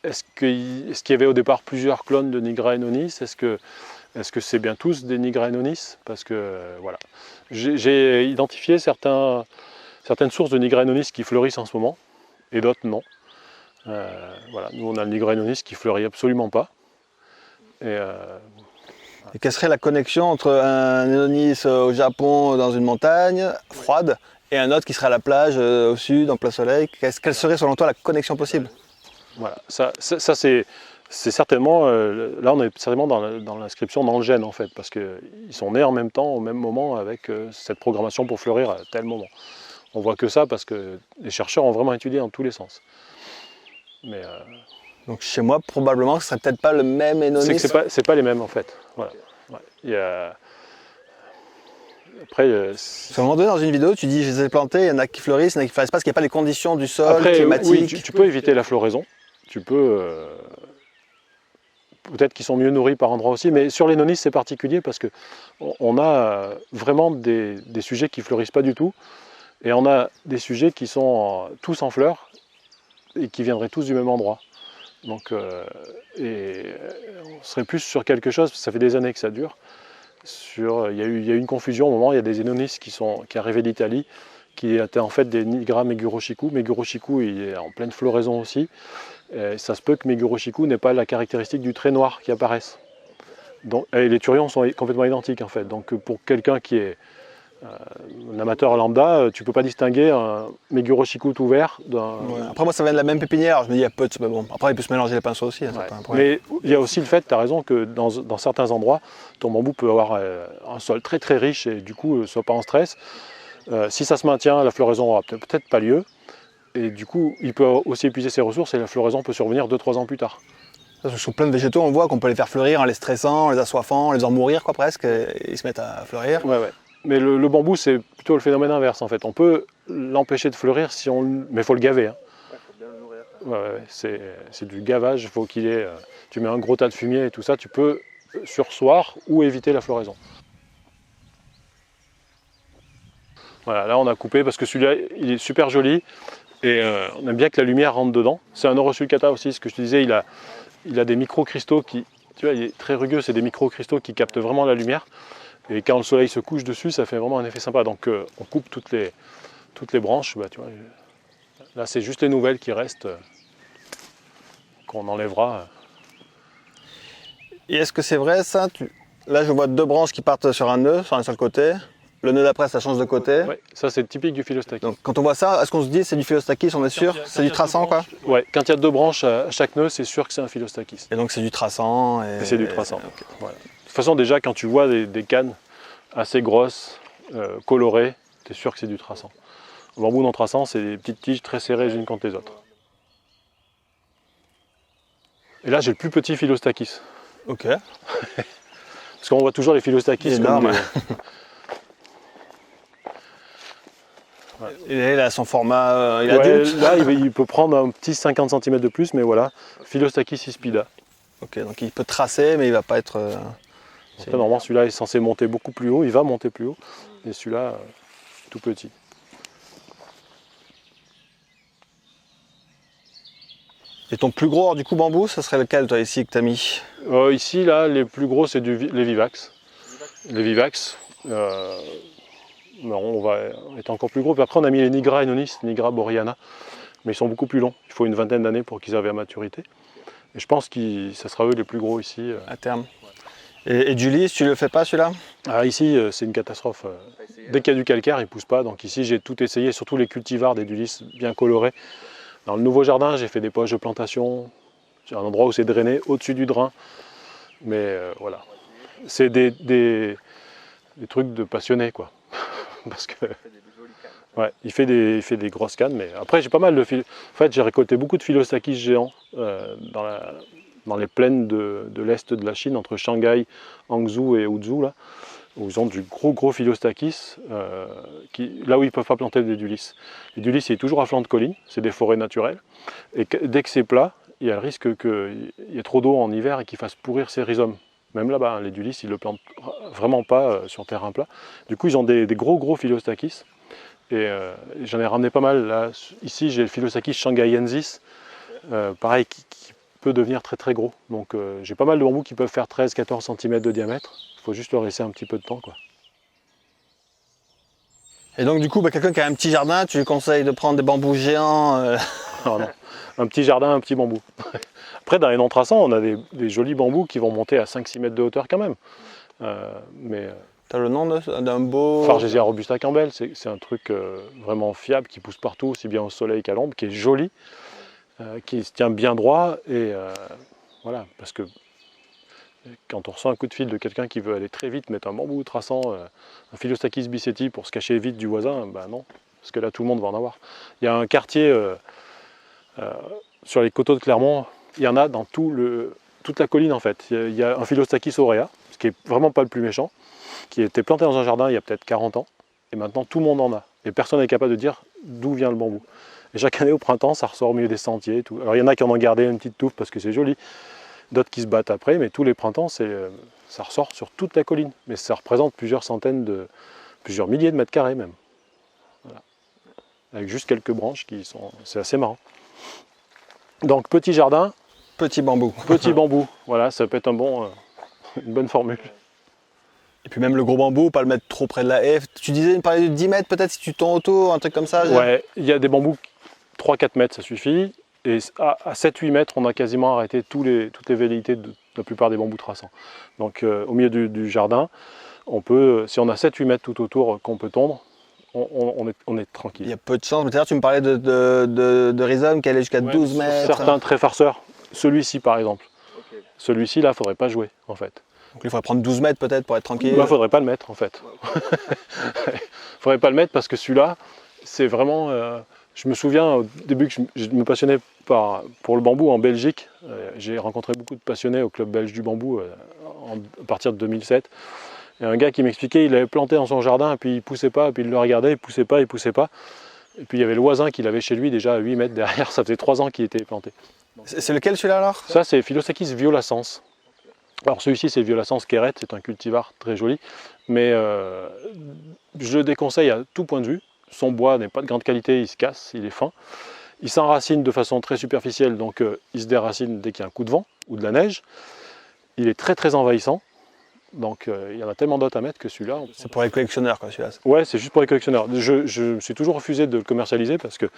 Est-ce qu'il y avait au départ plusieurs clones de Nigra Enonis? Est-ce que c'est bien tous des Nigra Enonis? Parce que voilà, j'ai identifié certaines sources de Nigra Enonis qui fleurissent en ce moment, et d'autres non. Voilà, nous on a le Nigra Enonis qui fleurit absolument pas. Et quelle serait la connexion entre un Enonis au Japon dans une montagne froide et un autre qui serait à la plage au sud, en plein soleil? Quelle serait selon toi la connexion possible? Voilà, ça c'est certainement, là on est certainement dans l'inscription dans le gène en fait, parce qu'ils sont nés en même temps, au même moment, avec cette programmation pour fleurir à tel moment. On voit que ça parce que les chercheurs ont vraiment étudié dans tous les sens. Mais, donc chez moi, probablement, ce serait peut-être pas le même Enonis. C'est pas les mêmes en fait. Voilà. Ouais. Il y a... Après, à un moment donné, dans une vidéo, tu dis je les ai plantés, il y en a qui fleurissent, il y en a qui ne fleurissent pas, parce qu'il n'y a pas les conditions du sol, après, climatiques. oui, tu peux éviter la floraison. Tu peux. Peut-être qu'ils sont mieux nourris par endroits aussi, mais sur les nonis c'est particulier parce qu'on a vraiment des sujets qui ne fleurissent pas du tout, et on a des sujets qui sont tous en fleurs et qui viendraient tous du même endroit. Donc, on serait plus sur quelque chose, parce que ça fait des années que ça dure. Il y a eu une confusion au moment, il y a des Enonis qui arrivaient d'Italie, qui étaient en fait des Nigra Meguro-Shiku. Meguro-Shiku il est en pleine floraison aussi. Et ça se peut que Meguro-Shiku n'ait pas la caractéristique du trait noir qui apparaisse. Donc, et les turions sont complètement identiques en fait. Donc pour quelqu'un qui est un amateur lambda, tu ne peux pas distinguer un Meguro-Shiku tout vert d'un... Ouais. Après moi ça vient de la même pépinière, alors je me dis il y a peu de... Mais bon, après il peut se mélanger les pinceaux aussi, hein, ouais. C'est pas un problème. Mais il y a aussi le fait, tu as raison, que dans certains endroits, ton bambou peut avoir un sol très très riche et du coup ne soit pas en stress. Si ça se maintient, la floraison aura peut-être pas lieu. Et du coup, il peut aussi épuiser ses ressources et la floraison peut survenir 2-3 ans plus tard. Sur plein de végétaux, on voit qu'on peut les faire fleurir en les stressant, en les assoiffant, en les faisant mourir quoi, presque, et ils se mettent à fleurir. Ouais, ouais. Mais le bambou, c'est plutôt le phénomène inverse en fait. On peut l'empêcher de fleurir, mais il faut le gaver. Hein. Ouais, faut bien le nourrir. Ouais, c'est du gavage, il faut qu'il ait... tu mets un gros tas de fumier et tout ça, tu peux sursoir ou éviter la floraison. Voilà, là on a coupé parce que celui-là, il est super joli. Et on aime bien que la lumière rentre dedans. C'est un Orosulcata aussi, ce que je te disais, il a des micro-cristaux qui, tu vois, il est très rugueux, c'est des micro-cristaux qui captent vraiment la lumière. Et quand le soleil se couche dessus, ça fait vraiment un effet sympa. Donc on coupe toutes les branches. Bah, tu vois, là c'est juste les nouvelles qui restent, qu'on enlèvera. Et est-ce que c'est vrai ça? Là je vois 2 branches qui partent sur un nœud, sur un seul côté. Le nœud d'après ça change de côté. Ouais, ça c'est typique du Philostachys. Donc quand on voit ça, est-ce qu'on se dit c'est du Philostachys, on est sûr? C'est du traçant quoi? Ouais, quand il y a 2 branches à chaque nœud, c'est sûr que c'est un Philostachys. Et donc c'est du traçant. Et c'est du traçant. Okay. Voilà. De toute façon déjà quand tu vois des cannes assez grosses, colorées, tu es sûr que c'est du traçant. Le bambou non traçant, c'est des petites tiges très serrées les unes contre les autres. Et là j'ai le plus petit Philostachys. Ok. Parce qu'on voit toujours les Philostachys comme des... Ouais. Et là, son format ouais, adulte. Là, il peut prendre un petit 50 cm de plus, mais voilà, Philostachys ispida. Ok, donc il peut tracer, mais il ne va pas être... Normalement, celui-là est censé monter beaucoup plus haut, il va monter plus haut, et celui-là, tout petit. Et ton plus gros, du coup, bambou, ça serait lequel, toi, ici, que tu as mis? Ici, là, les plus gros, c'est les Vivax. Les Vivax. Non, on va être encore plus gros. Puis après, on a mis les Nigra Enonis, Nigra Boreana, mais ils sont beaucoup plus longs. Il faut une vingtaine d'années pour qu'ils arrivent à maturité. Et je pense que ça sera eux les plus gros ici. À terme. Et du lys, tu le fais pas celui-là? Ah, ici, c'est une catastrophe. Dès qu'il y a du calcaire, il ne pousse pas. Donc ici, j'ai tout essayé, surtout les cultivars, des du lys bien colorés. Dans le nouveau jardin, j'ai fait des poches de plantation. J'ai un endroit où c'est drainé, au-dessus du drain. Mais voilà. C'est des trucs de passionnés, quoi. Parce que... Ouais, il fait des grosses cannes, mais après j'ai pas mal de En fait, j'ai récolté beaucoup de Philostakis géants dans les plaines de l'est de la Chine, entre Shanghai, Hangzhou et Huzhou, là, où ils ont du gros Philostakis, là où ils ne peuvent pas planter du lys. Le du lys, il est toujours à flanc de colline, c'est des forêts naturelles, et dès que c'est plat, il y a le risque qu'il y ait trop d'eau en hiver et qu'il fasse pourrir ses rhizomes. Même là-bas, hein, les du lys, ils ne le plantent vraiment pas sur terrain plat. Du coup, ils ont des gros Philostakis. Et j'en ai ramené pas mal. Là, ici, j'ai le Philostakis shanghaiensis, pareil, qui peut devenir très gros. Donc j'ai pas mal de bambous qui peuvent faire 13-14 cm de diamètre. Il faut juste leur laisser un petit peu de temps, quoi. Et donc du coup, quelqu'un qui a un petit jardin, tu lui conseilles de prendre des bambous géants Non, non. Un petit jardin, un petit bambou. Après, dans les non-traçants, on a des jolis bambous qui vont monter à 5-6 mètres de hauteur quand même. T'as le nom d'un beau... Fargesia robusta Campbell, c'est un truc vraiment fiable qui pousse partout, aussi bien au soleil qu'à l'ombre, qui est joli, qui se tient bien droit. Et voilà, parce que quand on ressent un coup de fil de quelqu'un qui veut aller très vite, mettre un bambou traçant, un Philostakis bicetti pour se cacher vite du voisin, ben non, parce que là tout le monde va en avoir. Il y a un quartier sur les coteaux de Clermont, il y en a dans toute la colline en fait. Il y a un Philostakis aurea, ce qui est vraiment pas le plus méchant, qui était planté dans un jardin il y a peut-être 40 ans, et maintenant tout le monde en a. Et personne n'est capable de dire d'où vient le bambou. Et chaque année au printemps, ça ressort au milieu des sentiers. Et tout. Alors il y en a qui en ont gardé une petite touffe parce que c'est joli, d'autres qui se battent après, mais tous les printemps, ça ressort sur toute la colline. Mais ça représente plusieurs milliers de mètres carrés même. Voilà. Avec juste quelques branches c'est assez marrant. Donc petit jardin, petit bambou. Petit bambou, voilà, ça peut être une bonne formule. Et puis même le gros bambou, pas le mettre trop près de la haie. Tu disais, tu parlais de 10 mètres peut-être si tu tournes autour, un truc comme ça. Ouais, il y a des bambous, 3-4 mètres ça suffit. Et à 7-8 mètres, on a quasiment arrêté toutes les velléités de la plupart des bambous traçants. Donc au milieu du jardin, on peut, si on a 7-8 mètres tout autour qu'on peut tondre, on est tranquille. Il y a peu de chance, mais tu me parlais de rhizome qui allait jusqu'à 12 mètres. Certains très farceurs, celui-ci par exemple. Okay. Celui-ci là, il ne faudrait pas jouer en fait. Donc il faudrait prendre 12 mètres peut-être pour être tranquille. Il ne faudrait pas le mettre en fait. Il ne faudrait pas le mettre parce que celui-là, c'est vraiment... je me souviens au début que je me passionnais pour le bambou en Belgique. J'ai rencontré beaucoup de passionnés au club belge du bambou à partir de 2007. Et un gars qui m'expliquait, il avait planté dans son jardin, et puis il ne poussait pas, et puis il le regardait, il ne poussait pas. Et puis il y avait le voisin qui l'avait chez lui déjà à 8 mètres derrière, ça faisait 3 ans qu'il était planté. C'est lequel celui-là alors? Ça c'est Philostakis violacens. Alors celui-ci c'est Violacens Quérette, c'est un cultivar très joli, mais je le déconseille à tout point de vue. Son bois n'est pas de grande qualité, il se casse, il est fin. Il s'enracine de façon très superficielle, donc il se déracine dès qu'il y a un coup de vent ou de la neige. Il est très envahissant. Donc il y en a tellement d'autres à mettre que celui-là... C'est pour les collectionneurs quoi celui-là. Ouais, c'est juste pour les collectionneurs. Je me suis toujours refusé de le commercialiser parce que...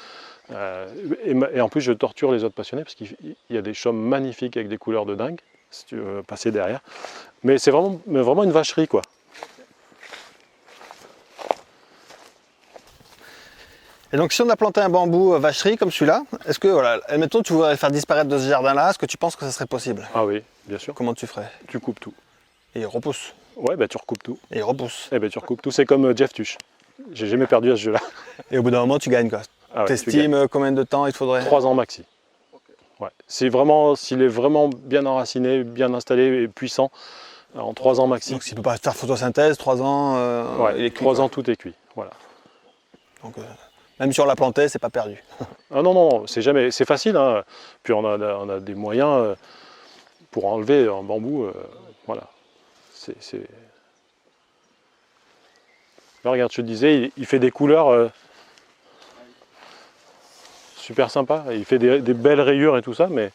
et en plus je torture les autres passionnés parce qu'il y a des chaumes magnifiques avec des couleurs de dingue, si tu veux passer derrière. Mais c'est vraiment une vacherie quoi. Et donc si on a planté un bambou vacherie comme celui-là, est-ce que, voilà, admettons tu voudrais le faire disparaître de ce jardin-là, est-ce que tu penses que ça serait possible? Ah oui, bien sûr. Comment tu ferais? Tu coupes tout. Et il repousse. Ouais, bah tu recoupes tout. Et il repousse. Eh ben tu recoupes tout, c'est comme Jeff Tuch. J'ai jamais perdu à ce jeu-là. Et au bout d'un moment, tu gagnes quoi. Ah ouais, t'estimes combien de temps il faudrait? 3 ans maxi. Okay. Ouais. S'il est vraiment bien enraciné, bien installé et puissant, en 3 ans maxi. Donc s'il ne peut pas faire photosynthèse, 3 ans, ouais, il est cuit. 3 ans tout est cuit. Voilà. Donc, même si on l'a planté, c'est pas perdu. Ah non, c'est facile. Hein. Puis on a des moyens pour enlever un bambou. Voilà. Là, regarde, je te disais, il fait des couleurs super sympas. Il fait des belles rayures et tout ça, mais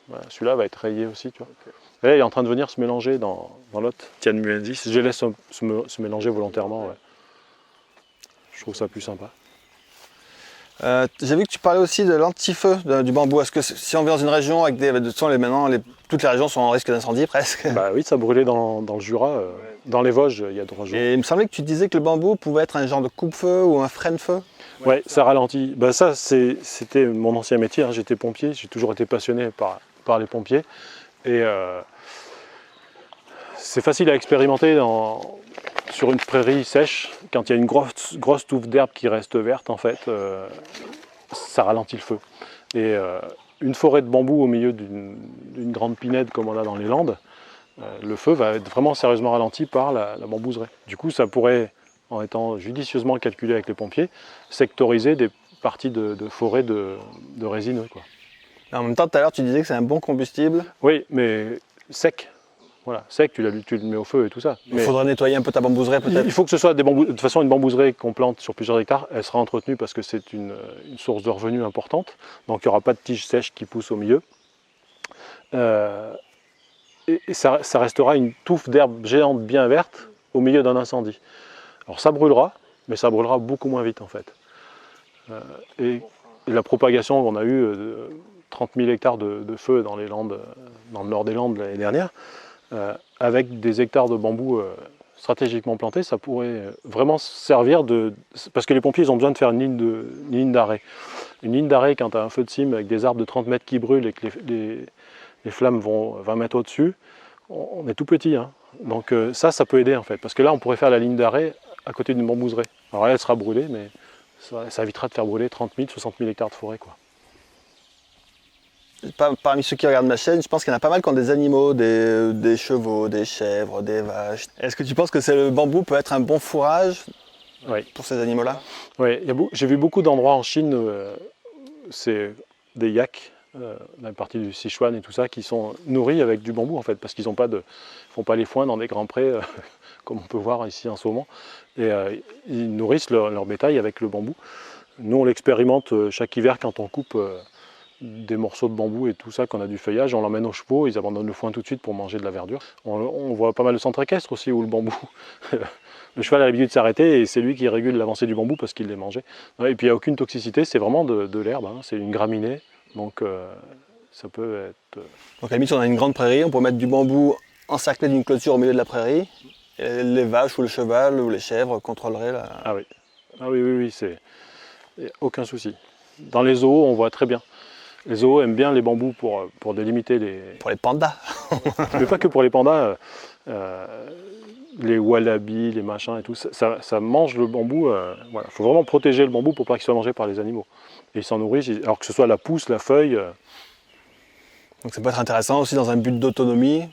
voilà, celui-là va être rayé aussi, tu vois. Okay. Là, il est en train de venir se mélanger dans l'autre Tianmuensis. Je laisse se mélanger volontairement. Ouais. Je trouve ça plus sympa. J'ai vu que tu parlais aussi de l'anti-feu du bambou. Est-ce que si on vit dans une région avec des... Maintenant, toutes les régions sont en risque d'incendie presque. Bah oui, ça brûlait dans le Jura. Dans les Vosges, il y a 3 jours. Et il me semblait que tu disais que le bambou pouvait être un genre de coupe-feu ou un freine-feu. Ouais, ça ralentit. Bah ça, c'était mon ancien métier. Hein. J'étais pompier. J'ai toujours été passionné par les pompiers. Et c'est facile à expérimenter sur une prairie sèche. Quand il y a une grosse touffe d'herbe qui reste verte, en fait, ça ralentit le feu. Et une forêt de bambou au milieu d'une grande pinède comme on a dans les Landes, le feu va être vraiment sérieusement ralenti par la bambouseraie. Du coup, ça pourrait, en étant judicieusement calculé avec les pompiers, sectoriser des parties de forêt de résineux, quoi. En même temps, tout à l'heure, tu disais que c'est un bon combustible. Oui, mais sec. Voilà, sec, tu le mets au feu et tout ça. Il faudrait nettoyer un peu ta bambouseraie peut-être. Il faut que ce soit de toute façon une bambouserie qu'on plante sur plusieurs hectares, elle sera entretenue parce que c'est une source de revenus importante. Donc il n'y aura pas de tiges sèches qui poussent au milieu. Et ça restera une touffe d'herbe géante bien verte au milieu d'un incendie. Alors ça brûlera, mais ça brûlera beaucoup moins vite en fait. Et la propagation, on a eu 30 000 hectares de feu dans les Landes, dans le nord des Landes l'année dernière. Avec des hectares de bambou stratégiquement plantés, ça pourrait vraiment servir parce que les pompiers ils ont besoin de faire une ligne d'arrêt. Une ligne d'arrêt quand tu as un feu de cime avec des arbres de 30 mètres qui brûlent et que les flammes vont 20 mètres au-dessus, on est tout petit. Hein. Donc ça peut aider en fait. Parce que là, on pourrait faire la ligne d'arrêt à côté d'une bambouseraie. Alors là, elle sera brûlée, mais ça évitera de faire brûler 30 000, 60 000 hectares de forêt, quoi. Parmi ceux qui regardent ma chaîne, je pense qu'il y en a pas mal qui ont des animaux, des chevaux, des chèvres, des vaches. Est-ce que tu penses que le bambou peut être un bon fourrage pour ces animaux-là? Oui, j'ai vu beaucoup d'endroits en Chine, c'est des yaks, la partie du Sichuan et tout ça, qui sont nourris avec du bambou en fait, parce qu'ils font pas les foins dans des grands prés, comme on peut voir ici en ce moment. Et ils nourrissent leur bétail avec le bambou. Nous, on l'expérimente chaque hiver quand on coupe des morceaux de bambou et tout ça, qu'on a du feuillage, on l'emmène aux chevaux, ils abandonnent le foin tout de suite pour manger de la verdure. On voit pas mal de centres équestres aussi où le bambou, le cheval a l'habitude de s'arrêter et c'est lui qui régule l'avancée du bambou parce qu'il les mangeait. Et puis il n'y a aucune toxicité, c'est vraiment de l'herbe, hein. C'est une graminée, donc ça peut être... Donc à la limite, si on a une grande prairie, on peut mettre du bambou encerclé d'une clôture au milieu de la prairie, et les vaches ou le cheval ou les chèvres contrôleraient la... Ah oui, c'est aucun souci. Dans les zoos, on voit très bien. Les zoos aiment bien les bambous pour délimiter les... Pour les pandas. Mais pas que pour les pandas, les wallabies, les machins et tout, ça mange le bambou. Voilà. Faut vraiment protéger le bambou pour pas qu'il soit mangé par les animaux. Et ils s'en nourrissent, alors que ce soit la pousse, la feuille. Donc ça peut être intéressant aussi dans un but d'autonomie,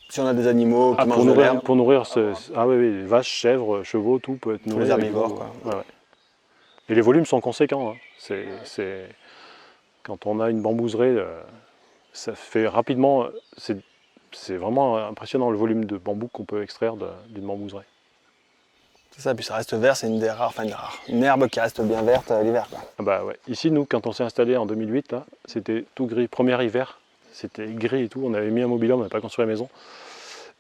si on a des animaux qui mangent de l'herbe. Pour nourrir, oui, vaches, chèvres, chevaux, tout peut être nourri. Les herbivores, quoi. Ouais. Et les volumes sont conséquents. Hein. Quand on a une bambouseraie, ça fait rapidement, c'est vraiment impressionnant le volume de bambou qu'on peut extraire d'une bambouseraie. C'est ça, puis ça reste vert, c'est une herbe qui reste bien verte l'hiver. Ah bah ouais. Ici, nous, quand on s'est installé en 2008, là, c'était tout gris. Premier hiver, c'était gris et tout. On avait mis un mobil-home, on n'avait pas construit la maison.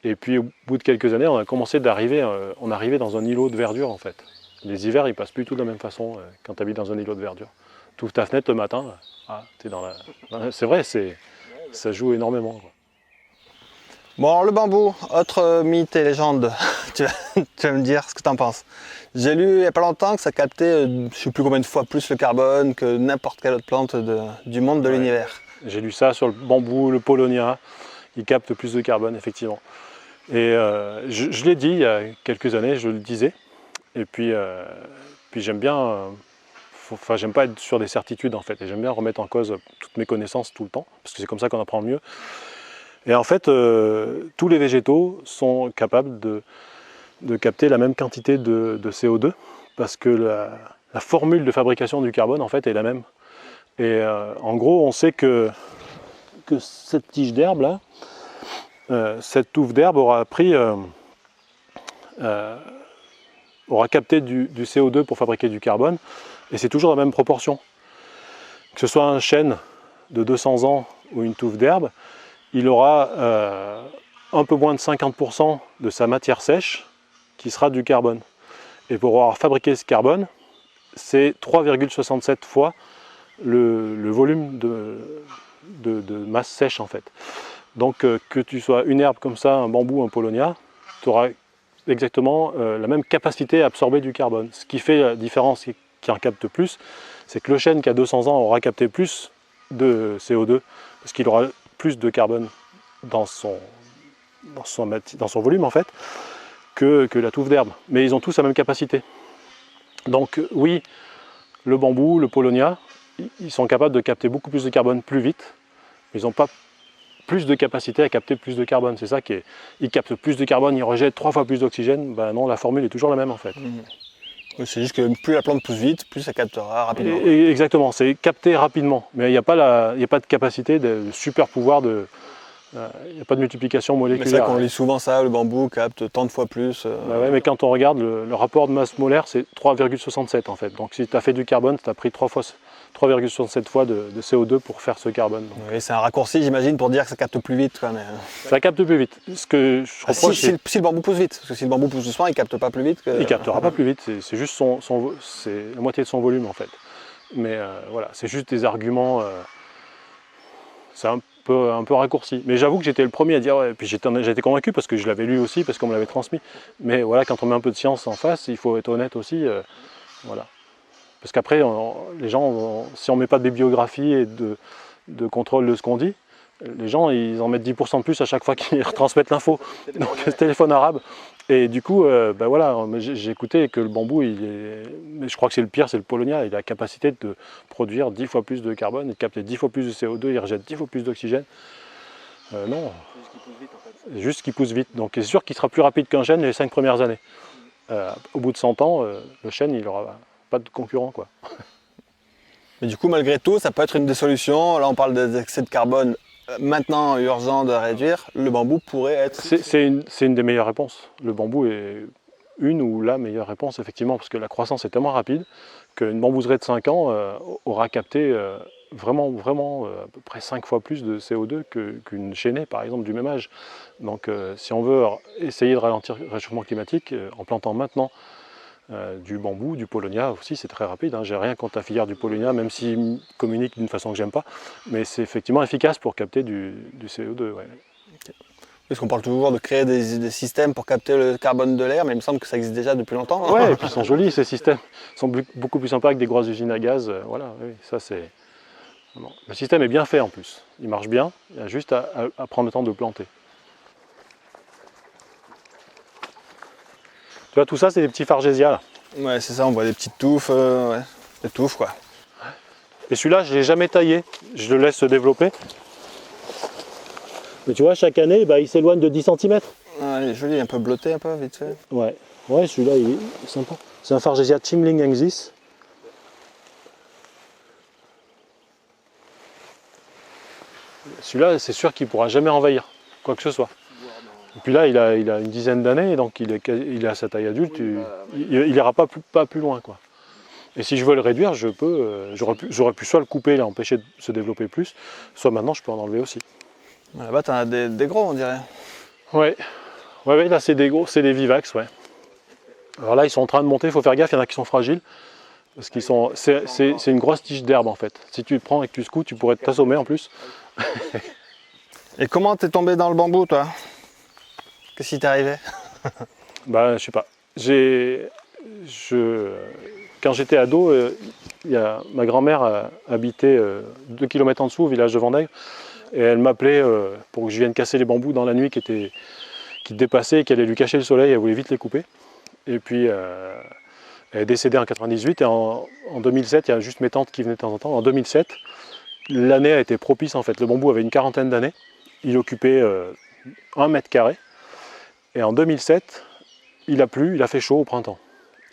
Et puis, au bout de quelques années, on a commencé on arrivait dans un îlot de verdure, en fait. Les hivers, ils passent plus tout de la même façon quand tu habites dans un îlot de verdure. Tu ouvres ta fenêtre le matin, t'es c'est vrai, ça joue énormément, quoi. Bon, alors le bambou, autre mythe et légende, tu vas me dire ce que tu en penses. J'ai lu il n'y a pas longtemps que ça captait, je ne sais plus combien de fois plus le carbone que n'importe quelle autre plante du monde de l'univers. J'ai lu ça sur le bambou, le Paulownia, il capte plus de carbone, effectivement. Et je l'ai dit il y a quelques années, je le disais. Et puis j'aime bien, j'aime pas être sur des certitudes en fait, et j'aime bien remettre en cause toutes mes connaissances tout le temps, parce que c'est comme ça qu'on apprend mieux. Et en fait, tous les végétaux sont capables de capter la même quantité de CO2, parce que la formule de fabrication du carbone en fait est la même. Et en gros, on sait que cette tige d'herbe là, cette touffe d'herbe aura capté du CO2 pour fabriquer du carbone, et c'est toujours la même proportion. Que ce soit un chêne de 200 ans ou une touffe d'herbe, il aura un peu moins de 50% de sa matière sèche qui sera du carbone. Et pour avoir fabriqué ce carbone, c'est 3,67 fois le volume de masse sèche en fait. Donc que tu sois une herbe comme ça, un bambou, un paulownia, tu auras exactement la même capacité à absorber du carbone. Ce qui fait la différence qui en capte plus, c'est que le chêne qui a 200 ans aura capté plus de CO2 parce qu'il aura plus de carbone dans son volume en fait que la touffe d'herbe. Mais ils ont tous la même capacité. Donc oui, le bambou, le paulownia, ils sont capables de capter beaucoup plus de carbone plus vite, mais ils n'ont pas plus de capacité à capter plus de carbone. C'est ça qui est. Ils captent plus de carbone, ils rejettent 3 fois plus d'oxygène. Ben non, la formule est toujours la même en fait. C'est juste que plus la plante pousse vite, plus ça captera rapidement. Exactement, c'est capter rapidement. Mais il n'y a pas de capacité de super pouvoir de. Il n'y a pas de multiplication moléculaire. Mais c'est vrai qu'on lit souvent ça, le bambou capte tant de fois plus. Bah ouais, mais quand on regarde le rapport de masse molaire, c'est 3,67 en fait. Donc si tu as fait du carbone, tu as pris 3,67 fois de CO2 pour faire ce carbone. Oui, c'est un raccourci, j'imagine, pour dire que ça capte plus vite. Quoi, mais... Ça capte plus vite. Ce que je reproche, si le bambou pousse vite, parce que si le bambou pousse doucement, il capte pas plus vite. Il captera pas plus vite, c'est juste c'est la moitié de son volume en fait. Mais voilà, c'est juste des arguments, c'est un peu raccourci. Mais j'avoue que j'étais le premier à dire, ouais, puis j'étais convaincu parce que je l'avais lu aussi, parce qu'on me l'avait transmis. Mais voilà, quand on met un peu de science en face, il faut être honnête aussi. Voilà. Parce qu'après, les gens, si on ne met pas de bibliographie et de contrôle de ce qu'on dit, les gens ils en mettent 10% de plus à chaque fois qu'ils retransmettent l'info. Donc c'est téléphone arabe. Et du coup, ben voilà, j'ai écouté que le bambou, mais je crois que c'est le pire, c'est le paulownia, il a la capacité de produire 10 fois plus de carbone, il capte 10 fois plus de CO2, il rejette 10 fois plus d'oxygène. Non. C'est juste qu'il pousse vite. Donc c'est sûr qu'il sera plus rapide qu'un chêne les 5 premières années. Au bout de 100 ans, le chêne, il n'aura pas de concurrent, quoi. Mais du coup, malgré tout, ça peut être une des solutions. Là, on parle d'excès de carbone. Maintenant, urgent de réduire, le bambou pourrait être... C'est une des meilleures réponses. Le bambou est une ou la meilleure réponse, effectivement, parce que la croissance est tellement rapide qu'une bambouseraie de 5 ans aura capté vraiment à peu près 5 fois plus de CO2 qu'une chênaie, par exemple, du même âge. Donc, si on veut essayer de ralentir le réchauffement climatique, en plantant maintenant du bambou, du paulownia aussi, c'est très rapide. Hein. J'ai rien contre la filière du paulownia, même s'il communique d'une façon que j'aime pas, mais c'est effectivement efficace pour capter du CO2. Ouais. Parce qu'on parle toujours de créer des systèmes pour capter le carbone de l'air, mais il me semble que ça existe déjà depuis longtemps. Hein. Ouais, et puis ils sont jolis ces systèmes. Ils sont beaucoup plus sympas que des grosses usines à gaz. Voilà, oui, ça c'est. Bon. Le système est bien fait en plus. Il marche bien. Il y a juste à prendre le temps de le planter. Tu vois, tout ça, c'est des petits fargésias là. Ouais, c'est ça, on voit des petites touffes, ouais, des touffes quoi. Et celui-là, je ne l'ai jamais taillé. Je le laisse se développer. Mais tu vois, chaque année, bah, il s'éloigne de 10 cm. Ah, il est joli, un peu bleuté, un peu, vite fait. Ouais, celui-là, il est sympa. C'est un fargésia Chimlingensis. Celui-là, c'est sûr qu'il ne pourra jamais envahir quoi que ce soit. Et puis là, il a une dizaine d'années, donc il est à sa taille adulte. Il n'ira pas plus loin, quoi. Et si je veux le réduire, je peux. J'aurais pu soit le couper, l'empêcher de se développer plus, soit maintenant, je peux en enlever aussi. Là-bas, tu as des gros, on dirait. Ouais, là, c'est des gros, c'est des vivax, ouais. Alors là, ils sont en train de monter, il faut faire gaffe, il y en a qui sont fragiles. Parce qu'ils sont. C'est une grosse tige d'herbe en fait. Si tu le prends et que tu secoues, tu pourrais t'assommer en plus. Et comment t'es tombé dans le bambou, toi? Qu'est-ce qui t'est arrivé? Bah, je sais pas. Quand j'étais ado, ma grand-mère habitait 2 km en dessous, au village de Vendègre. Et elle m'appelait pour que je vienne casser les bambous dans la nuit qui dépassaient et qui allaient lui cacher le soleil. Elle voulait vite les couper. Et puis, elle est décédée en 98. Et en 2007, il y a juste mes tantes qui venaient de temps en temps. En 2007, l'année a été propice en fait. Le bambou avait une quarantaine d'années. Il occupait 1 mètre carré. Et en 2007, il a plu, il a fait chaud au printemps.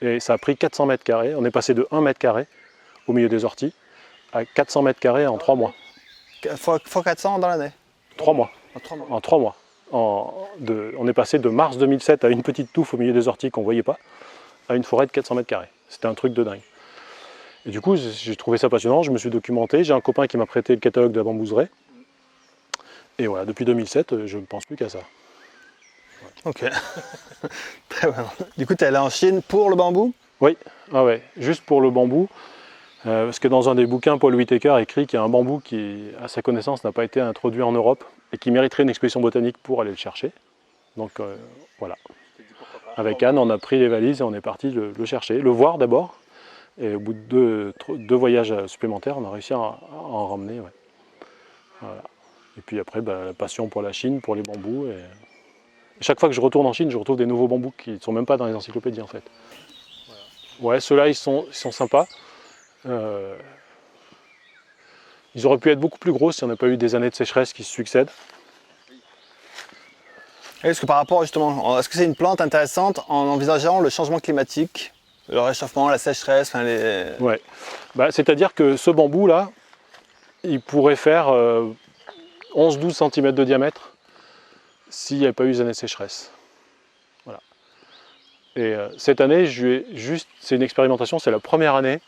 Et ça a pris 400 mètres carrés. On est passé de 1 mètre carré au milieu des orties à 400 mètres carrés en 3 mois. Fois 400 dans l'année? 3 mois. En 3 mois. On est passé de mars 2007 à une petite touffe au milieu des orties qu'on ne voyait pas, à une forêt de 400 mètres carrés. C'était un truc de dingue. Et du coup, j'ai trouvé ça passionnant, je me suis documenté. J'ai un copain qui m'a prêté le catalogue de la bambouseraie. Et voilà, depuis 2007, je ne pense plus qu'à ça. Ok. Très bien. Du coup, tu es allé en Chine pour le bambou? Oui, ah ouais. Juste pour le bambou, parce que dans un des bouquins, Paul Whitaker écrit qu'il y a un bambou qui, à sa connaissance, n'a pas été introduit en Europe et qui mériterait une expédition botanique pour aller le chercher. Donc voilà. Avec Anne, on a pris les valises et on est parti le chercher, le voir d'abord. Et au bout de deux voyages supplémentaires, on a réussi à en ramener. Ouais. Voilà. Et puis après, la passion pour la Chine, pour les bambous. Et chaque fois que je retourne en Chine, je retrouve des nouveaux bambous qui ne sont même pas dans les encyclopédies en fait. Ouais, ceux-là, ils sont sympas. Ils auraient pu être beaucoup plus gros si on n'a pas eu des années de sécheresse qui se succèdent. Est-ce que par rapport justement, est-ce que c'est une plante intéressante en envisageant le changement climatique, le réchauffement, la sécheresse, enfin les... Ouais. C'est-à-dire que ce bambou-là, il pourrait faire 11-12 cm de diamètre s'il n'y avait pas eu les années de sécheresse. Voilà. Et cette année, c'est une expérimentation, c'est la première année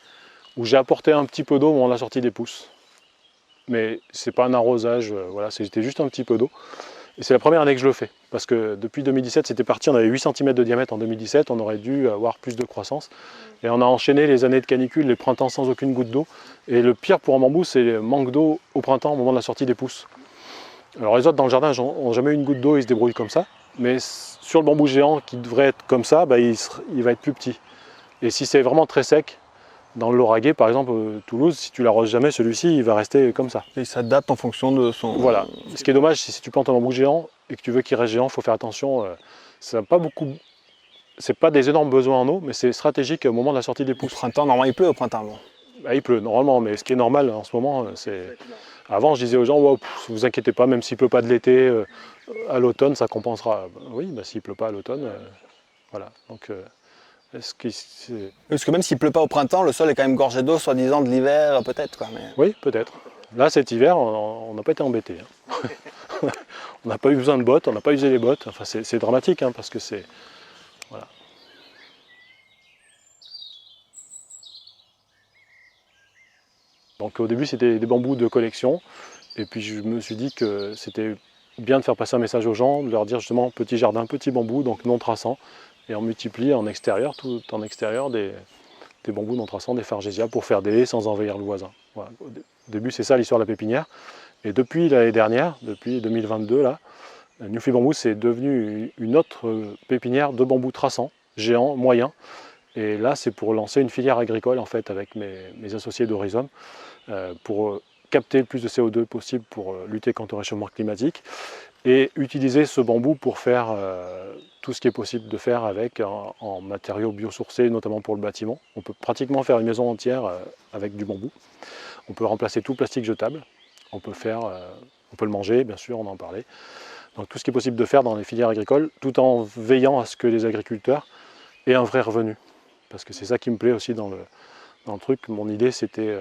où j'ai apporté un petit peu d'eau au moment de la sortie des pousses. Mais c'est pas un arrosage, voilà, c'était juste un petit peu d'eau. Et c'est la première année que je le fais, parce que depuis 2017, c'était parti, on avait 8 cm de diamètre en 2017, on aurait dû avoir plus de croissance. Et on a enchaîné les années de canicule, les printemps sans aucune goutte d'eau. Et le pire pour un bambou, c'est le manque d'eau au printemps, au moment de la sortie des pousses. Alors les autres dans le jardin n'ont jamais eu une goutte d'eau, ils se débrouillent comme ça. Mais sur le bambou géant qui devrait être comme ça, il va être plus petit. Et si c'est vraiment très sec, dans le Lauragais, par exemple, Toulouse, si tu l'arroses jamais, celui-ci, il va rester comme ça. Et il s'adapte en fonction de son... Voilà. Ce qui est dommage, c'est si tu plantes un bambou géant et que tu veux qu'il reste géant, il faut faire attention. Ça n'a pas beaucoup... C'est pas des énormes besoins en eau, mais c'est stratégique au moment de la sortie des Au pousses. printemps, normalement il pleut au printemps. Bon. Il pleut normalement, mais ce qui est normal en ce moment, c'est... Avant, je disais aux gens, wow, vous inquiétez pas, même s'il ne pleut pas de l'été, à l'automne, ça compensera. Oui, s'il ne pleut pas à l'automne, voilà. Donc, Parce que même s'il ne pleut pas au printemps, le sol est quand même gorgé d'eau, soi-disant de l'hiver, peut-être. Mais... Oui, peut-être. Là, cet hiver, on n'a pas été embêtés. Hein. On n'a pas eu besoin de bottes, on n'a pas usé les bottes. Enfin, c'est dramatique, hein, parce que c'est... Voilà. Donc au début, c'était des bambous de collection. Et puis je me suis dit que c'était bien de faire passer un message aux gens, de leur dire justement petit jardin, petit bambou, donc non traçant. Et on multiplie en extérieur, tout en extérieur, des bambous non traçants, des fargésias, pour faire des haies sans envahir le voisin. Voilà. Au début, c'est ça l'histoire de la pépinière. Et depuis l'année dernière, depuis 2022, là, Newfie Bamboo, c'est devenu une autre pépinière de bambous traçants, géants, moyens. Et là, c'est pour lancer une filière agricole, en fait, avec mes associés d'Horizon, pour capter le plus de CO2 possible pour lutter contre le réchauffement climatique et utiliser ce bambou pour faire tout ce qui est possible de faire avec en matériaux biosourcés, notamment pour le bâtiment. On peut pratiquement faire une maison entière avec du bambou. On peut remplacer tout plastique jetable. On peut le manger, bien sûr, on en parlait. Donc tout ce qui est possible de faire dans les filières agricoles, tout en veillant à ce que les agriculteurs aient un vrai revenu. Parce que c'est ça qui me plaît aussi dans le truc. Mon idée, c'était...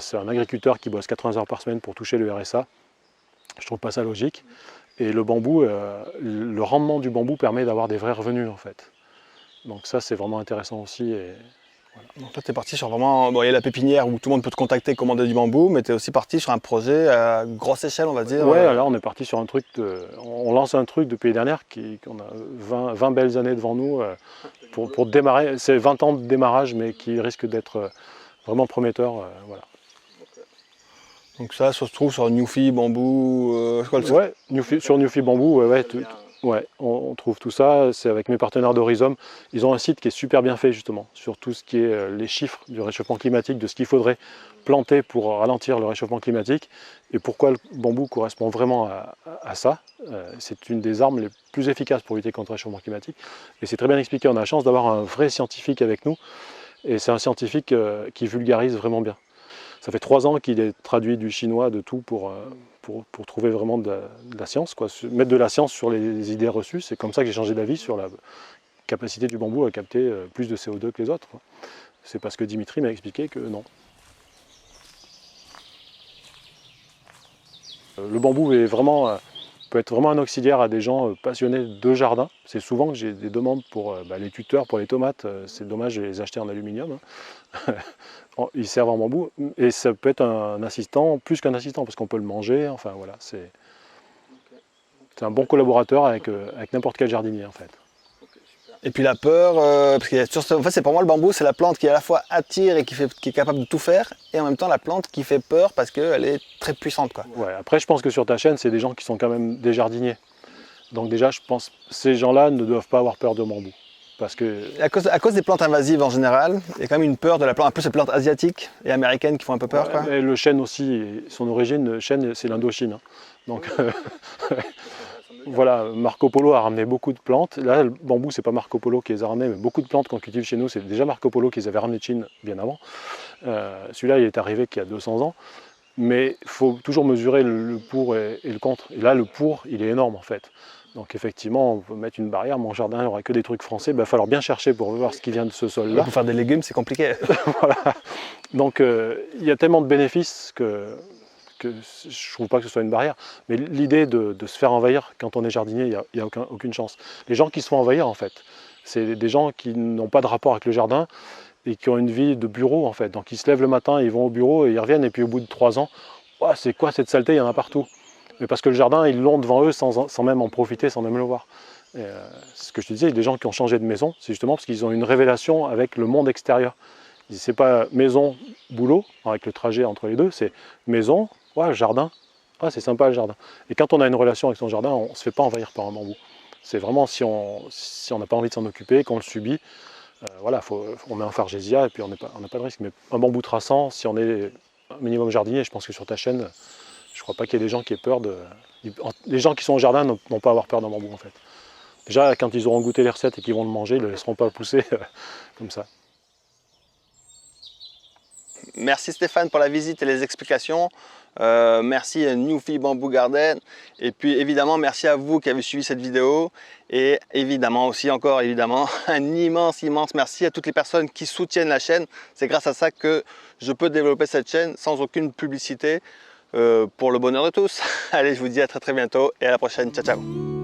c'est un agriculteur qui bosse 80 heures par semaine pour toucher le RSA. Je trouve pas ça logique. Et le bambou, le rendement du bambou permet d'avoir des vrais revenus, en fait. Donc ça, c'est vraiment intéressant aussi. Et voilà. Donc toi, tu es parti sur vraiment... Bon, il y a la pépinière où tout le monde peut te contacter, commander du bambou, mais tu es aussi parti sur un projet à grosse échelle, on va dire. Ouais, là, on est parti sur un truc... On lance un truc depuis l'année dernière, qu'on a 20 belles années devant nous pour démarrer. C'est 20 ans de démarrage, mais qui risque d'être vraiment prometteur. Voilà. Donc ça se trouve sur Newfie Bamboo, c'est quoi le Ouais, sur Newfie Bamboo, on trouve tout ça. C'est avec mes partenaires d'Horizon. Ils ont un site qui est super bien fait justement sur tout ce qui est les chiffres du réchauffement climatique, de ce qu'il faudrait planter pour ralentir le réchauffement climatique et pourquoi le bambou correspond vraiment à ça. C'est une des armes les plus efficaces pour lutter contre le réchauffement climatique. Et c'est très bien expliqué. On a la chance d'avoir un vrai scientifique avec nous et c'est un scientifique qui vulgarise vraiment bien. Ça fait 3 ans qu'il est traduit du chinois, de tout, pour trouver vraiment de la science, quoi. Mettre de la science sur les idées reçues. C'est comme ça que j'ai changé d'avis sur la capacité du bambou à capter plus de CO2 que les autres. C'est parce que Dimitri m'a expliqué que non. Le bambou peut être vraiment un auxiliaire à des gens passionnés de jardin. C'est souvent que j'ai des demandes pour les tuteurs, pour les tomates. C'est dommage de les acheter en aluminium. Hein. Ils servent en bambou. Et ça peut être un assistant, plus qu'un assistant, parce qu'on peut le manger. Enfin voilà, c'est un bon collaborateur avec n'importe quel jardinier en fait. Okay, super. Et puis la peur, parce qu'il y a en fait c'est pour moi le bambou, c'est la plante qui à la fois attire et qui est capable de tout faire, et en même temps la plante qui fait peur parce qu'elle est très puissante, quoi. Ouais, après, je pense que sur ta chaîne, c'est des gens qui sont quand même des jardiniers. Donc déjà, je pense que ces gens-là ne doivent pas avoir peur de bambou. Parce que... À cause des plantes invasives en général, il y a quand même une peur de la plante, un peu ces plantes asiatiques et américaines qui font un peu peur, Ouais, quoi. mais le chêne aussi, son origine, le chêne, c'est l'Indochine. Hein. Donc voilà, Marco Polo a ramené beaucoup de plantes. Là, le bambou, c'est pas Marco Polo qui les a ramenés, mais beaucoup de plantes qu'on cultive chez nous, c'est déjà Marco Polo qui les avait ramenés de Chine bien avant. Celui-là, il est arrivé qu'il y a 200 ans. Mais il faut toujours mesurer le pour et le contre. Et là, le pour, il est énorme en fait. Donc effectivement, on peut mettre une barrière. Mon jardin, il n'y aura que des trucs français. Il va falloir bien chercher pour voir ce qui vient de ce sol-là. Pour faire des légumes, c'est compliqué. Voilà. Donc il y a tellement de bénéfices que je ne trouve pas que ce soit une barrière. Mais l'idée de se faire envahir quand on est jardinier, il n'y a aucune chance. Les gens qui se font envahir, en fait, c'est des gens qui n'ont pas de rapport avec le jardin et qui ont une vie de bureau, en fait. Donc ils se lèvent le matin, ils vont au bureau et ils reviennent, et puis au bout de 3 ans, oh, c'est quoi cette saleté, il y en a partout. Mais parce que le jardin, ils l'ont devant eux sans même en profiter, sans même le voir. Ce que je te disais, les gens qui ont changé de maison, c'est justement parce qu'ils ont une révélation avec le monde extérieur. C'est pas maison, boulot, avec le trajet entre les deux, c'est maison, ouais, jardin, ah, c'est sympa le jardin. Et quand on a une relation avec son jardin, on ne se fait pas envahir par un bambou. C'est vraiment si on n'a pas envie de s'en occuper, qu'on le subit, voilà, on met un fargésia et puis on n'a pas de risque. Mais un bambou traçant, si on est un minimum jardinier, je pense que sur ta chaîne, je ne crois pas qu'il y ait des gens qui aient peur de... Les gens qui sont au jardin n'ont pas à avoir peur d'un bambou en fait. Déjà, quand ils auront goûté les recettes et qu'ils vont le manger, ils ne le laisseront pas pousser comme ça. Merci Stéphane pour la visite et les explications. Merci Newfie Bamboo Garden. Et puis évidemment, merci à vous qui avez suivi cette vidéo. Et évidemment aussi, encore évidemment, un immense merci à toutes les personnes qui soutiennent la chaîne. C'est grâce à ça que je peux développer cette chaîne sans aucune publicité pour le bonheur de tous. Allez, je vous dis à très bientôt et à la prochaine. Ciao, ciao.